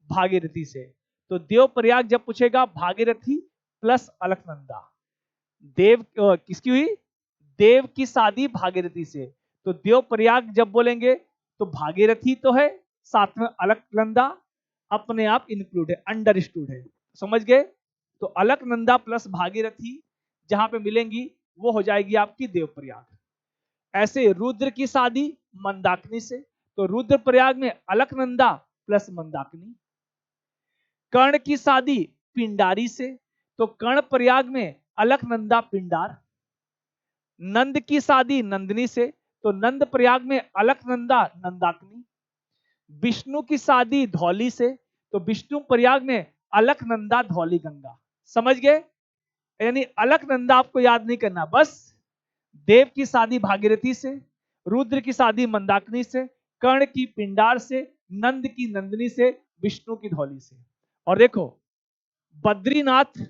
भागीरथी से। तो देव प्रयाग जब पूछेगा, भागीरथी प्लस अलकनंदा। देव किसकी हुई, देव की शादी भागीरथी से, तो देव प्रयाग जब बोलेंगे तो भागीरथी तो है, साथ में अलकनंदा अपने आप इंक्लूड है, अंडरस्टूड है, समझ गए। तो अलकनंदा प्लस भागीरथी जहां पे मिलेंगी वो हो जाएगी आपकी देवप्रयाग। ऐसे रुद्र की शादी मंदाकिनी से, तो रुद्रप्रयाग में अलकनंदा प्लस मंदाकिनी। कर्ण की शादी पिंडारी से, तो कर्णप्रयाग में अलकनंदा पिंडार। नंद की शादी नंदिनी से, तो नंद प्रयाग में अलकनंदा नंदाकिनी। विष्णु की शादी धौली से, तो विष्णु प्रयाग में अलकनंदा धौली गंगा। समझ गए? यानी अलकनंदा आपको याद नहीं करना, बस देव की शादी भागीरथी से, रुद्र की शादी मंदाकिनी से, कर्ण की पिंडार से, नंद की नंदिनी से, विष्णु की धौली से। और देखो बद्रीनाथ,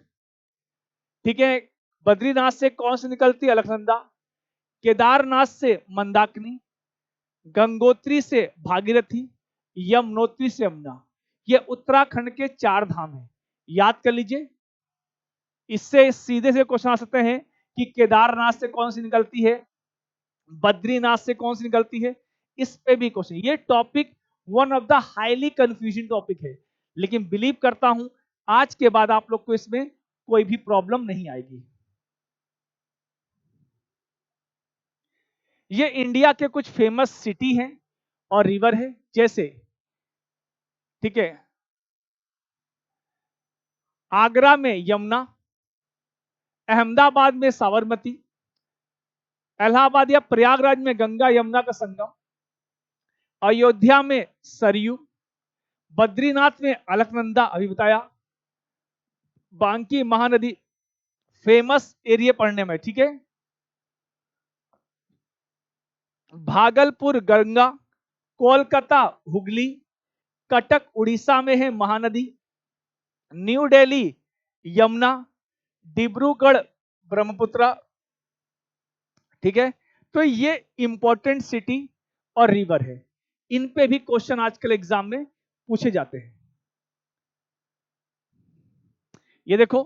ठीक है, बद्रीनाथ से कौन सी निकलती है? अलकनंदा। केदारनाथ से मंदाकिनी, गंगोत्री से भागीरथी, यमुनोत्री से यमुना। ये उत्तराखंड के 4 धाम हैं, याद कर लीजिए। इससे सीधे से क्वेश्चन आ सकते हैं कि केदारनाथ से कौन सी निकलती है, बद्रीनाथ से कौन सी निकलती है। इस पे भी क्वेश्चन। ये topic one of the highly confusing topic है, लेकिन बिलीव करता हूं आज के बाद आप लोग को इसमें कोई भी प्रॉब्लम नहीं आएगी। ये इंडिया के कुछ फेमस सिटी हैं और रिवर है, जैसे, ठीक है, आगरा में यमुना, अहमदाबाद में साबरमती, इलाहाबाद या प्रयागराज में गंगा यमुना का संगम, अयोध्या में सरयू, बद्रीनाथ में अलकनंदा अभी बताया, बांकी महानदी फेमस एरिया पढ़ने में, ठीक है, भागलपुर गंगा, कोलकाता हुगली, कटक उड़ीसा में है महानदी, न्यू दिल्ली यमुना, डिब्रूगढ़ ब्रह्मपुत्र, ठीक है। तो ये इंपॉर्टेंट सिटी और रिवर है, इन पे भी क्वेश्चन आजकल एग्जाम में पूछे जाते हैं। ये देखो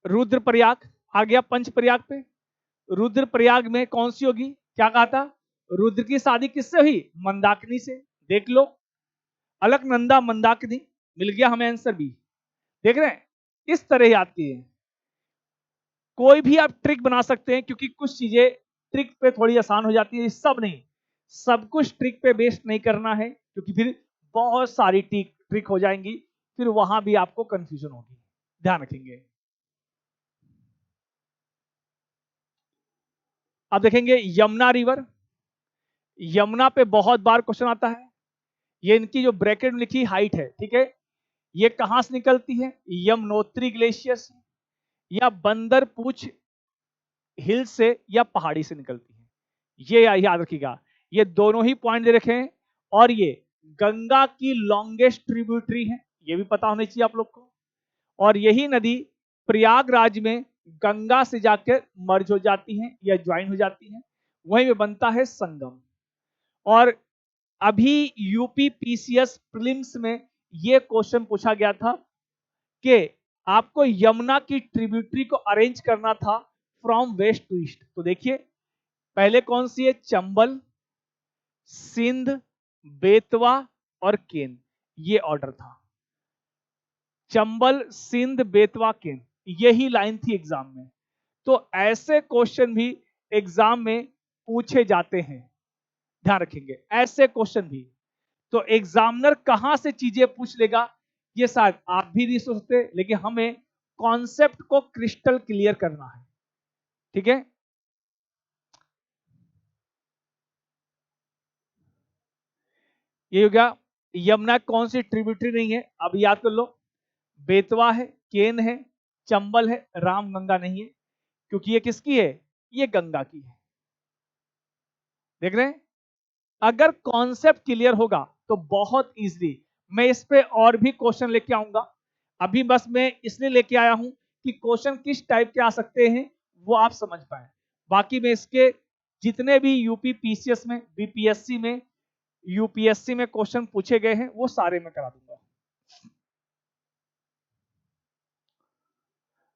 रुद्रप्रयाग आ गया पंचप्रयाग पे। रुद्रप्रयाग में कौन सी होगी? क्या कहा था? रुद्र की शादी किससे हुई? मंदाकिनी से। देख लो, अलकनंदा मंदाकिनी, मिल गया हमें आंसर भी। देख रहे हैं, इस तरह याद किए। कोई भी आप ट्रिक बना सकते हैं, क्योंकि कुछ चीजें ट्रिक पे थोड़ी आसान हो जाती है, सब नहीं, सब कुछ ट्रिक पे बेस्ड नहीं करना है, क्योंकि फिर बहुत सारी ट्रिक हो जाएंगी, फिर वहां भी आपको कंफ्यूजन होगी, ध्यान रखेंगे। अब देखेंगे यमुना रिवर। यमुना पे बहुत बार क्वेश्चन आता है। ये इनकी जो ब्रैकेट में लिखी हाइट है, ठीक है, ये कहां से निकलती है? यमुनोत्री ग्लेशियर से, या बंदर पूछ हिल से, या पहाड़ी से निकलती है। ये याद रखिएगा, ये दोनों ही पॉइंट दे रखे हैं। और ये गंगा की लॉन्गेस्ट ट्रिब्यूटरी है, ये भी पता होना चाहिए आप लोग को। और यही नदी प्रयागराज में गंगा से जाकर मर्ज हो जाती है या ज्वाइन हो जाती है, वहीं में बनता है संगम। और अभी यूपी पीसीएस प्रीलिम्स में यह क्वेश्चन पूछा गया था कि आपको यमुना की ट्रिब्यूटरी को अरेंज करना था फ्रॉम वेस्ट टू ईस्ट। तो देखिए पहले कौन सी है? चंबल, सिंध, बेतवा और केन, ये ऑर्डर था। चंबल, सिंध, बेतवा, केन, यही लाइन थी एग्जाम में। तो ऐसे क्वेश्चन भी एग्जाम में पूछे जाते हैं, ध्यान रखेंगे, ऐसे क्वेश्चन भी। तो एग्जामिनर कहां से चीजें पूछ लेगा ये शायद आप भी नहीं सोचते, लेकिन हमें कॉन्सेप्ट को क्रिस्टल क्लियर करना है, ठीक है। ये हो गया। यमुना कौन सी ट्रिब्यूटरी नहीं है? अब याद कर लो, बेतवा है, केन है, चंबल है, रामगंगा नहीं है, क्योंकि ये किसकी है? ये गंगा की है। देख रहे हैं, अगर कॉन्सेप्ट क्लियर होगा तो बहुत इजीली मैं इस पे और भी क्वेश्चन लेके आऊंगा। अभी बस मैं इसलिए लेके आया हूं कि क्वेश्चन किस टाइप के आ सकते हैं वो आप समझ पाए। बाकी मैं इसके जितने भी यूपी पीसीएस में, बीपीएससी में, यूपीएससी में क्वेश्चन पूछे गए हैं वो सारे मैं करा दूंगा।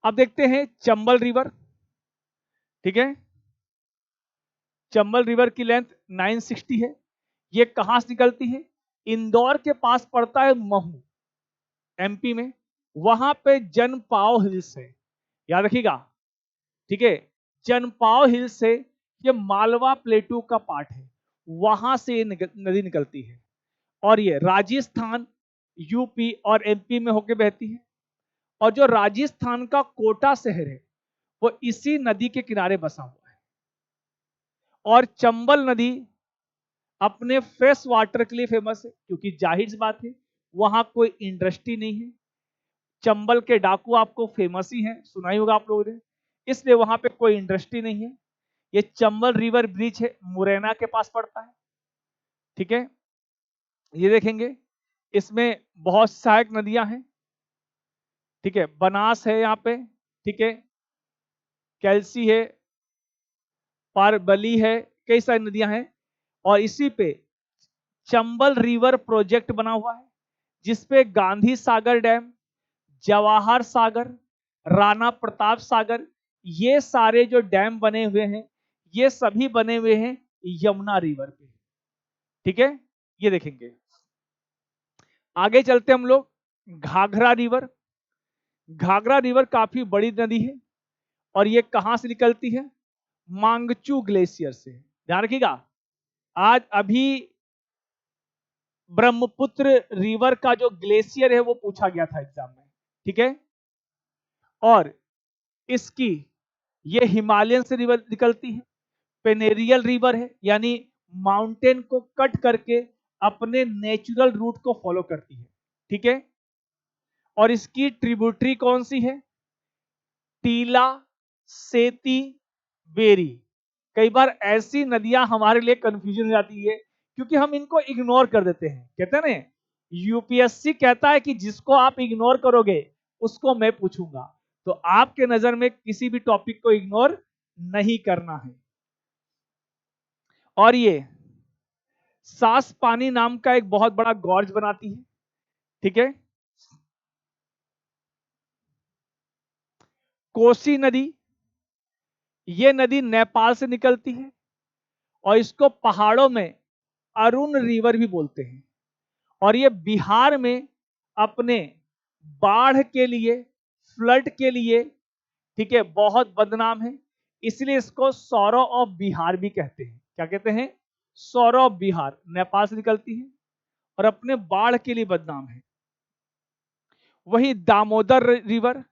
अब देखते हैं चंबल रिवर, ठीक है। चंबल रिवर की लेंथ 960 है। ये कहां से निकलती है? इंदौर के पास पड़ता है महू, एमपी में, वहां पे जनपाव हिल्स है, याद रखिएगा, ठीक है। जनपाव हिल्स से ये मालवा प्लेटू का पार्ट है, वहां से ये नदी निकलती है और ये राजस्थान, यूपी और एमपी में होकर बहती है। और जो राजस्थान का कोटा शहर है वो इसी नदी के किनारे बसा हुआ है। और चंबल नदी अपने फ्रेश वाटर के लिए फेमस है, क्योंकि जाहिर सी बात है वहां कोई इंडस्ट्री नहीं है। चंबल के डाकू आपको फेमस ही हैं, सुना ही होगा आप लोगों ने, इसलिए वहां पे कोई इंडस्ट्री नहीं है। ये चंबल रिवर ब्रिज है, मुरैना के पास पड़ता है। ठीक है, ये देखेंगे इसमें बहुत सहायक नदियां हैं। ठीक है, बनास है यहाँ पे, ठीक है, कैल्सी है, पारबली है, कई सारी नदियां हैं। और इसी पे चंबल रिवर प्रोजेक्ट बना हुआ है, जिसपे गांधी सागर डैम, जवाहर सागर, राणा प्रताप सागर, ये सारे जो डैम बने हुए हैं ये सभी बने हुए हैं यमुना रिवर पे। ठीक है, ये देखेंगे। आगे चलते हम लोग घाघरा रिवर। घाघरा रिवर काफी बड़ी नदी है और ये कहां से निकलती है? मांगचू ग्लेशियर से। ध्यान रखिएगा, आज अभी ब्रह्मपुत्र रिवर का जो ग्लेशियर है वो पूछा गया था एग्जाम में। ठीक है, और इसकी ये हिमालयन से रिवर निकलती है, पेनेरियल रिवर है, यानी माउंटेन को कट करके अपने नेचुरल रूट को फॉलो करती है। ठीक है, और इसकी ट्रिब्यूटरी कौन सी है? टीला, सेती, बेरी। कई बार ऐसी नदियां हमारे लिए कंफ्यूजन हो जाती है क्योंकि हम इनको इग्नोर कर देते हैं। कहते हैं ना, यूपीएससी कहता है कि जिसको आप इग्नोर करोगे उसको मैं पूछूंगा, तो आपके नजर में किसी भी टॉपिक को इग्नोर नहीं करना है। और ये सास पानी नाम का एक बहुत बड़ा गॉर्ज बनाती है। ठीक है, कोसी नदी, ये नदी नेपाल से निकलती है और इसको पहाड़ों में अरुण रिवर भी बोलते हैं। और ये बिहार में अपने बाढ़ के लिए, फ्लड के लिए, ठीक है, बहुत बदनाम है, इसलिए इसको सौरो ऑफ बिहार भी कहते हैं। क्या कहते हैं? Sorrow of Bihar. नेपाल से निकलती है और अपने बाढ़ के लिए बदनाम है। वही दामोदर रिवर,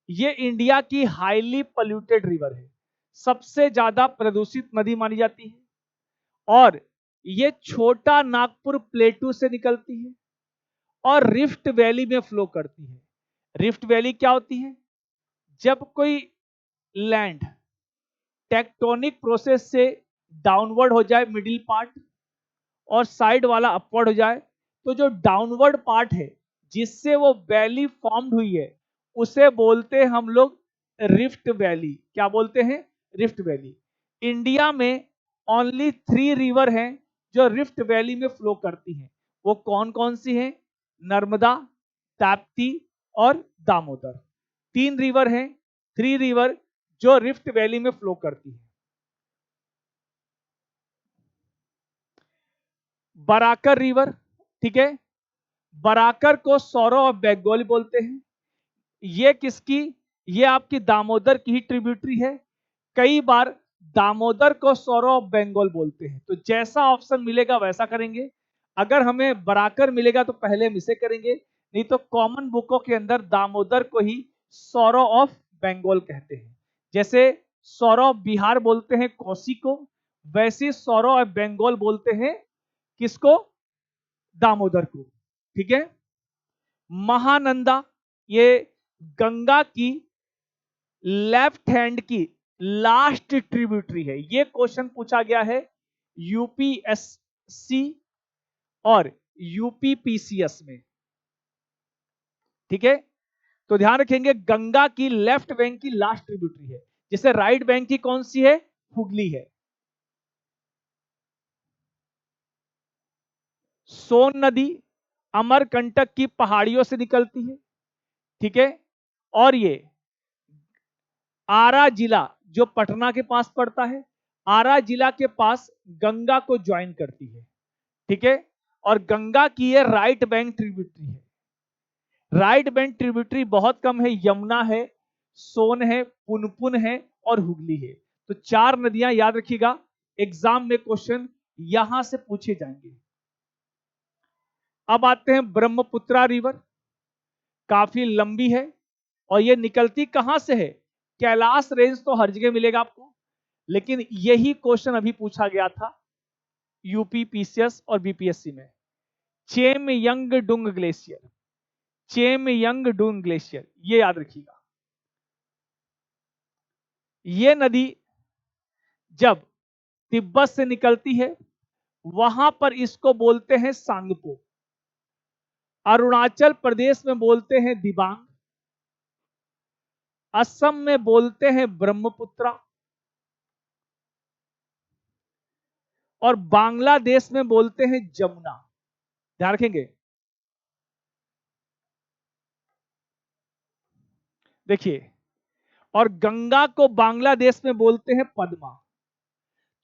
ये इंडिया की हाईली पोल्यूटेड रिवर है, सबसे ज्यादा प्रदूषित नदी मानी जाती है। और ये छोटा नागपुर प्लेटू से निकलती है और रिफ्ट वैली में फ्लो करती है। रिफ्ट वैली क्या होती है? जब कोई लैंड टेक्टोनिक प्रोसेस से डाउनवर्ड हो जाए मिडिल पार्ट, और साइड वाला अपवर्ड हो जाए, तो जो डाउनवर्ड पार्ट है जिससे वो वैली फॉर्म्ड हुई है उसे बोलते हैं हम लोग रिफ्ट वैली। क्या बोलते हैं? Rift valley. इंडिया में ओनली 3 रिवर हैं जो रिफ्ट वैली में फ्लो करती हैं। वो कौन कौन सी हैं? नर्मदा, ताप्ती और दामोदर। 3 रिवर हैं, 3 रिवर जो रिफ्ट वैली में फ्लो करती है। बराकर रिवर, ठीक है, बराकर को सौरो ऑफ बंगाल बोलते हैं। ये किसकी? ये आपकी दामोदर की ही ट्रिब्यूटरी है। कई बार दामोदर को सौरो ऑफ बंगाल बोलते हैं। तो जैसा ऑप्शन मिलेगा वैसा करेंगे। अगर हमें बराकर मिलेगा तो पहले हम इसे करेंगे, नहीं तो कॉमन बुकों के अंदर दामोदर को ही सौरो ऑफ बंगाल कहते हैं। जैसे सौरो ऑफ बिहार बोलते हैं कोसी को, वैसे सौरो ऑफ बंगाल बोलते हैं किसको? दामोदर को। ठीक है, महानंदा, ये गंगा की लेफ्ट हैंड की लास्ट ट्रिब्यूटरी है। ये क्वेश्चन पूछा गया है यूपीएससी और यूपीपीसीएस में। ठीक है, तो ध्यान रखेंगे गंगा की लेफ्ट बैंक की लास्ट ट्रिब्यूटरी है। जैसे राइट बैंक की कौन सी है? हुगली है। सोन नदी अमरकंटक की पहाड़ियों से निकलती है। ठीक है, और ये आरा जिला जो पटना के पास पड़ता है, आरा जिला के पास गंगा को ज्वाइन करती है। ठीक है, और गंगा की ये राइट बैंक ट्रिब्यूटरी है। राइट बैंक ट्रिब्यूटरी बहुत कम है, यमुना है, सोन है, पुनपुन है और हुगली है। तो 4 नदियां याद रखिएगा, एग्जाम में क्वेश्चन यहां से पूछे जाएंगे। अब आते हैं ब्रह्मपुत्रा रिवर, काफी लंबी है और ये निकलती कहां से है? कैलाश रेंज तो हर जगह मिलेगा आपको, लेकिन यही क्वेश्चन अभी पूछा गया था यूपी पीसीएस और बीपीएससी में। चेमयंगडुंग ग्लेशियर, चेमयंगडुंग ग्लेशियर, ये याद रखिएगा। ये नदी जब तिब्बत से निकलती है वहां पर इसको बोलते हैं सांगपो। अरुणाचल प्रदेश में बोलते हैं दिबांग, असम में बोलते हैं ब्रह्मपुत्रा, और बांग्लादेश में बोलते हैं जमुना। ध्यान रखेंगे। देखिए, और गंगा को बांग्लादेश में बोलते हैं पद्मा।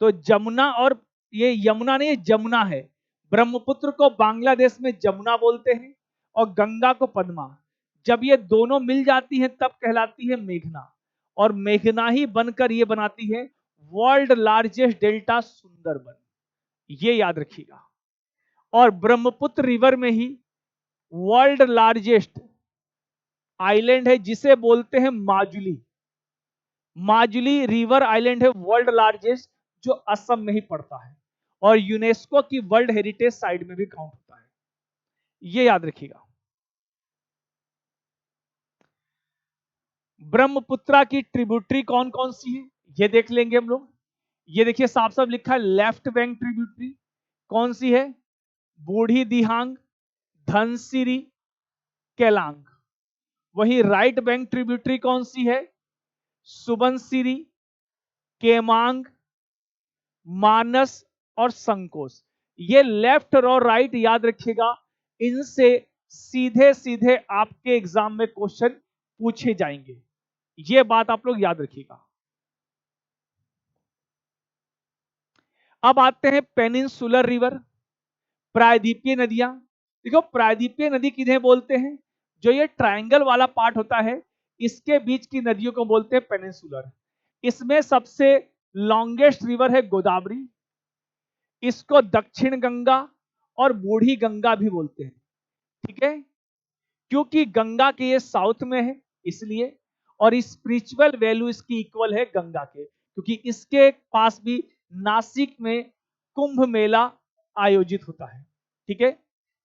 तो जमुना, और ये यमुना नहीं, जमुना है। ब्रह्मपुत्र को बांग्लादेश में जमुना बोलते हैं और गंगा को पद्मा। जब ये दोनों मिल जाती हैं तब कहलाती है मेघना, और मेघना ही बनकर ये बनाती है वर्ल्ड लार्जेस्ट डेल्टा सुंदरबन। ये याद रखिएगा। और ब्रह्मपुत्र रिवर में ही वर्ल्ड लार्जेस्ट आइलैंड है जिसे बोलते हैं माजुली। माजुली रिवर आइलैंड है वर्ल्ड लार्जेस्ट, जो असम में ही पड़ता है और यूनेस्को की वर्ल्ड हेरिटेज साइट में भी काउंट होता है। ये याद रखिएगा। ब्रह्मपुत्रा की ट्रिब्यूटरी कौन कौन सी है ये देख लेंगे हम लोग। ये देखिए साफ साफ लिखा है लेफ्ट बैंक ट्रिब्यूटरी कौन सी है? बूढ़ी दिहांग, धनसिरी, केलांग। वही राइट बैंक ट्रिब्यूटरी कौन सी है? सुबनसिरी, केमांग, मानस और संकोच। ये लेफ्ट और राइट याद रखिएगा, इनसे सीधे सीधे आपके एग्जाम में क्वेश्चन पूछे जाएंगे। ये बात आप लोग याद रखिएगा। अब आते हैं पेनिनसुलर रिवर, प्रायद्वीपीय नदियां। देखो प्रायद्वीपीय नदी किन्हें बोलते हैं? जो ये ट्रायंगल वाला पार्ट होता है इसके बीच की नदियों को बोलते हैं पेनिनसुलर। इसमें सबसे लॉन्गेस्ट रिवर है गोदावरी, इसको दक्षिण गंगा और बूढ़ी गंगा भी बोलते हैं। ठीक है, क्योंकि गंगा के ये साउथ में है इसलिए, और स्पिरिचुअल वैल्यू इसकी इक्वल है गंगा के, क्योंकि इसके पास भी नासिक में कुंभ मेला आयोजित होता है। ठीक है,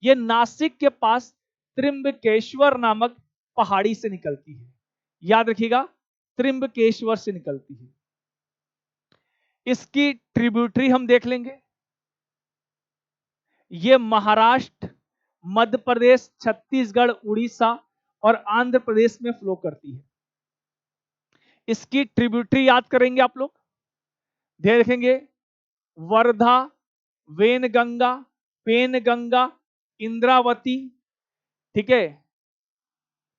ये नासिक के पास त्रिंबकेश्वर नामक पहाड़ी से निकलती है। याद रखिएगा, त्रिंबकेश्वर से निकलती है। इसकी ट्रिब्यूटरी हम देख लेंगे। ये महाराष्ट्र, मध्य प्रदेश, छत्तीसगढ़, उड़ीसा और आंध्र प्रदेश में फ्लो करती है। इसकी ट्रिब्यूटरी याद करेंगे आप लोग, ध्यान रखेंगे। वर्धा, वेनगंगा, पेनगंगा, इंद्रावती। ठीक है,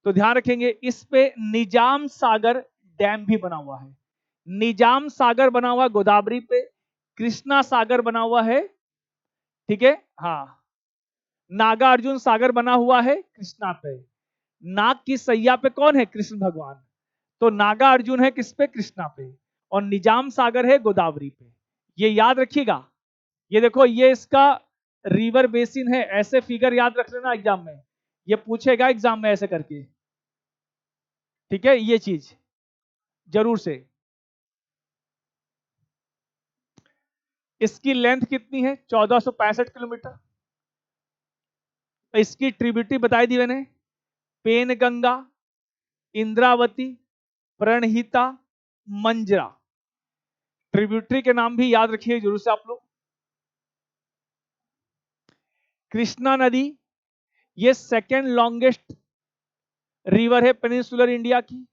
तो ध्यान रखेंगे इस पे निजाम सागर डैम भी बना हुआ है। निजाम सागर बना हुआ है गोदावरी पे, कृष्णा सागर बना हुआ है। ठीक है, हाँ, नागार्जुन सागर बना हुआ है कृष्णा पे। नाग की सैया पे कौन है? कृष्ण भगवान। तो नागा अर्जुन है किस पे? कृष्णा पे। और निजाम सागर है गोदावरी पे। ये याद रखिएगा। ये देखो, ये इसका रिवर बेसिन है। ऐसे फिगर याद रख लेना एग्जाम में, ये पूछेगा एग्जाम में ऐसे करके। ठीक है, ये चीज जरूर से। इसकी लेंथ कितनी है? 1465 किलोमीटर। इसकी ट्रिब्यूटरी बताई दी मैंने, पेनगंगा, इंद्रावती, प्रणहिता, मंजरा। ट्रिब्यूटरी के नाम भी याद रखिए जरूर से आप लोग। कृष्णा नदी, ये सेकेंड लॉन्गेस्ट रिवर है पेनिनसुलर इंडिया की।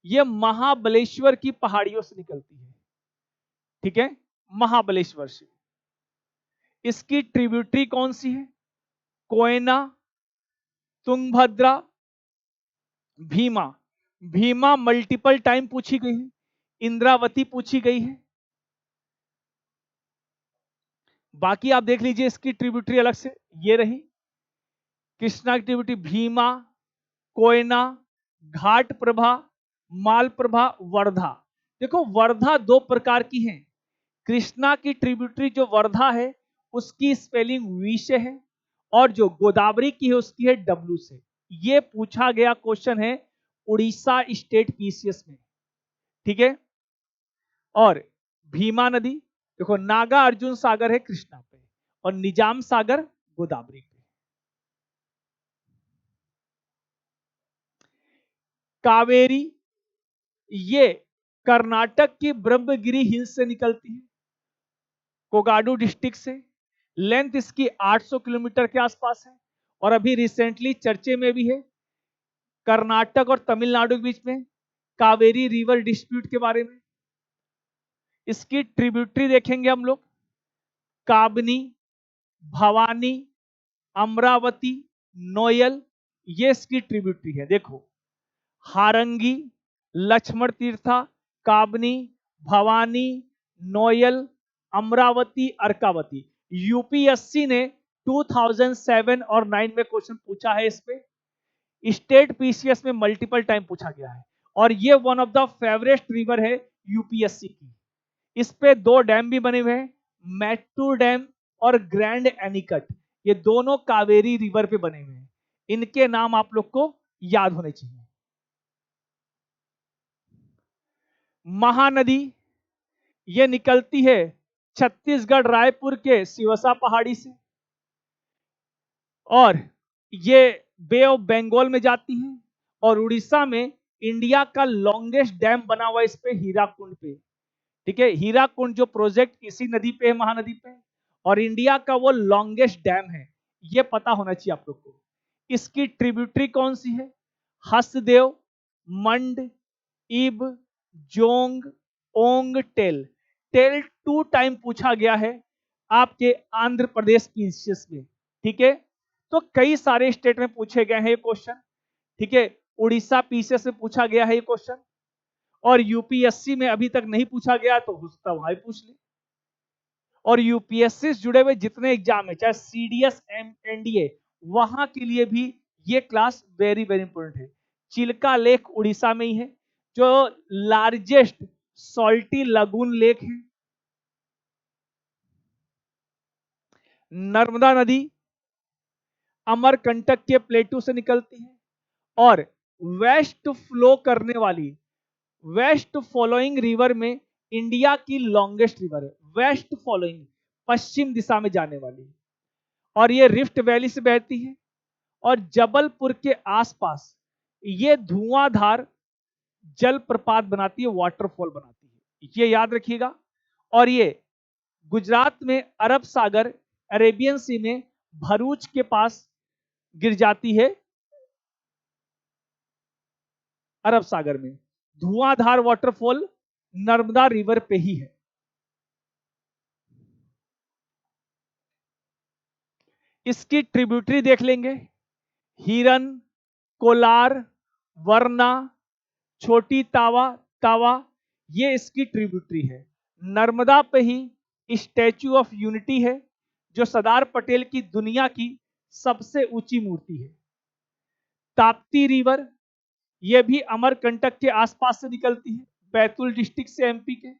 ये महाबलेश्वर की पहाड़ियों से निकलती है। ठीक है, महाबलेश्वर से। इसकी ट्रिब्यूटरी कौन सी है? कोयना, तुंगभद्रा, भीमा। भीमा मल्टीपल टाइम पूछी गई है, इंद्रावती पूछी गई है। बाकी आप देख लीजिए इसकी ट्रिब्यूटरी अलग से, ये रही कृष्णा की ट्रिब्यूटरी, भीमा, कोयना, घाट प्रभा, माल प्रभा, वर्धा। देखो वर्धा दो प्रकार की है। कृष्णा की ट्रिब्यूटरी जो वर्धा है उसकी स्पेलिंग वी से है, और जो गोदावरी की है उसकी है डब्ल्यू से। ये पूछा गया क्वेश्चन है उड़ीसा स्टेट पीसीएस में, ठीक है। और भीमा नदी देखो, नागा अर्जुन सागर है कृष्णा पे, और निजाम सागर गोदावरी पे। कावेरी ये कर्नाटक की ब्रह्मगिरी हिल्स से निकलती है, कोगाडू डिस्ट्रिक्ट से। लेंथ इसकी 800 किलोमीटर के आसपास है, और अभी रिसेंटली चर्चे में भी है कर्नाटक और तमिलनाडु के बीच में कावेरी रिवर डिस्प्यूट के बारे में। इसकी ट्रिब्यूटरी देखेंगे हम लोग, काबनी, भवानी, अमरावती, नोयल, ये इसकी ट्रिब्यूटरी है। देखो, हारंगी, लक्ष्मण तीर्था, काबनी, भवानी, नोयल, अमरावती, अर्कावती। यूपीएससी ने 2007 और 9 में क्वेश्चन पूछा है इस पे। स्टेट पीसीएस में मल्टीपल टाइम पूछा गया है, और ये one of the favourite river है यूपीएससी की। इस पे 2 डैम भी बने हुए हैं, मैट्टूर डैम और ग्रैंड एनिकट। ये दोनों कावेरी रिवर पे बने हुए हैं। इनके नाम आप लोग को याद होने चाहिए। महानदी ये निकलती है छत्तीसगढ़ रायपुर के सिवसा पहाड़ी से, और ये बे ऑफ बंगाल में जाती है, और उड़ीसा में इंडिया का लॉन्गेस्ट डैम बना हुआ है इस पे, हीराकुंड पे। ठीक है, हीराकुंड जो प्रोजेक्ट इसी नदी पे है, महानदी पे, और इंडिया का वो लॉन्गेस्ट डैम है, ये पता होना चाहिए आप लोग को। इसकी ट्रिब्यूटरी कौन सी है? हसदेव, मंड, इब, जोंग, ओंग, टेल। टेल 2 टाइम पूछा गया है आपके आंध्र प्रदेश पीसीएस में, ठीक है। तो कई सारे स्टेट में पूछे गए हैं ये क्वेश्चन, ठीक है। उड़ीसा पीसीएस में पूछा गया है ये क्वेश्चन, और यूपीएससी में अभी तक नहीं पूछा गया, तो हो सकता है वहां पूछ ले। और यूपीएससी से जुड़े हुए जितने एग्जाम है, चाहे सीडीएस, एनडीए, वहां के लिए भी ये क्लास वेरी वेरी इंपॉर्टेंट है। चिल्का लेक उड़ीसा में ही है, जो लार्जेस्ट सॉल्टी लगून लेक है। नर्मदा नदी अमरकंटक के प्लेटू से निकलती है, और वेस्ट फ्लो करने वाली, वेस्ट फॉलोइंग रिवर में इंडिया की लॉन्गेस्ट रिवर है, वेस्ट फॉलोइंग, पश्चिम दिशा में जाने वाली, और ये रिफ्ट वैली से बहती है, और जबलपुर के आसपास ये धुआंधार जलप्रपात बनाती है, वाटरफॉल बनाती है, ये याद रखिएगा। और ये गुजरात में अरब सागर, अरेबियन सी में भरूच के पास गिर जाती है, अरब सागर में। धुआंधार वाटरफॉल नर्मदा रिवर पे ही है। इसकी ट्रिब्यूटरी देख लेंगे, हिरन, कोलार, वरना, छोटी तावा, तावा, ये इसकी ट्रिब्यूटरी है। नर्मदा पे ही स्टैच्यू ऑफ यूनिटी है, जो सरदार पटेल की दुनिया की सबसे ऊंची मूर्ति है। ताप्ती रिवर ये भी अमरकंटक के आसपास से निकलती है, बैतूल डिस्ट्रिक्ट से, एमपी के,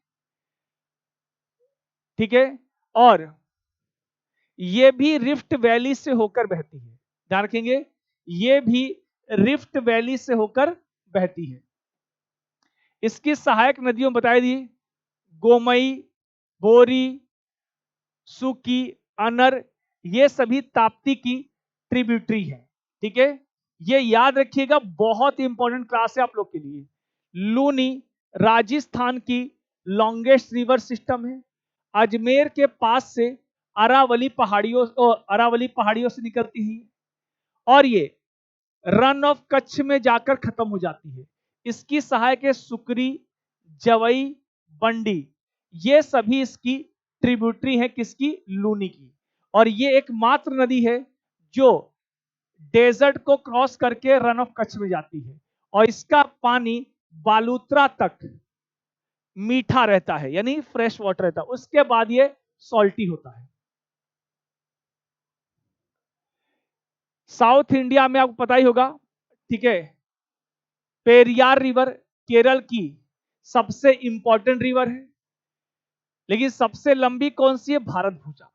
ठीक है। और ये भी रिफ्ट वैली से होकर बहती है, ध्यान रखेंगे, ये भी रिफ्ट वैली से होकर बहती है। इसकी सहायक नदियों बताई दी, गोमई, बोरी, सुकी, अनर, ये सभी ताप्ती की ट्रिब्यूटरी है, ठीक है। ये याद रखिएगा, बहुत इंपॉर्टेंट क्लास है आप लोग के लिए। लूनी राजस्थान की लॉन्गेस्ट रिवर सिस्टम है, अजमेर के पास से अरावली पहाड़ियों से निकलती है, और ये रन ऑफ कच्छ में जाकर खत्म हो जाती है। इसकी सहायक है सुकरी, जवई, बंडी, ये सभी इसकी ट्रिब्यूटरी है, किसकी? लूनी की। और ये एकमात्र नदी है जो डेजर्ट को क्रॉस करके रन ऑफ कच्छ में जाती है, और इसका पानी बालूत्रा तक मीठा रहता है, यानी फ्रेश वाटर रहता है, उसके बाद ये सॉल्टी होता है। साउथ इंडिया में आपको पता ही होगा, ठीक है, पेरियार रिवर केरल की सबसे इंपॉर्टेंट रिवर है, लेकिन सबसे लंबी कौन सी है? भारत भूजा,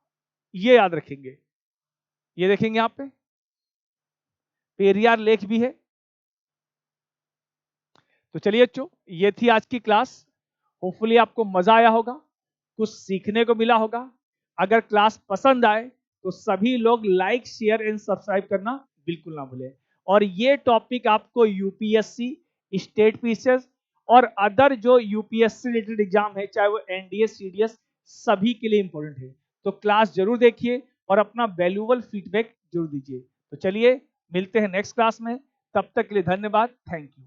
ये याद रखेंगे। ये देखेंगे यहां पे पेरियार लेक भी है, तो चलिए बच्चों, ये थी आज की क्लास। होपफुली आपको मजा आया होगा, कुछ सीखने को मिला होगा। अगर क्लास पसंद आए तो सभी लोग लाइक, शेयर एंड सब्सक्राइब करना बिल्कुल ना भूलें। और ये टॉपिक आपको यूपीएससी, स्टेट पीसीएस और अदर जो यूपीएससी रिलेटेड एग्जाम है, चाहे वो एनडीए, सीडीएस, सभी के लिए इंपॉर्टेंट है। तो क्लास जरूर देखिए और अपना वैल्यूएबल फीडबैक जरूर दीजिए। तो चलिए मिलते हैं नेक्स्ट क्लास में, तब तक के लिए धन्यवाद, थैंक यू।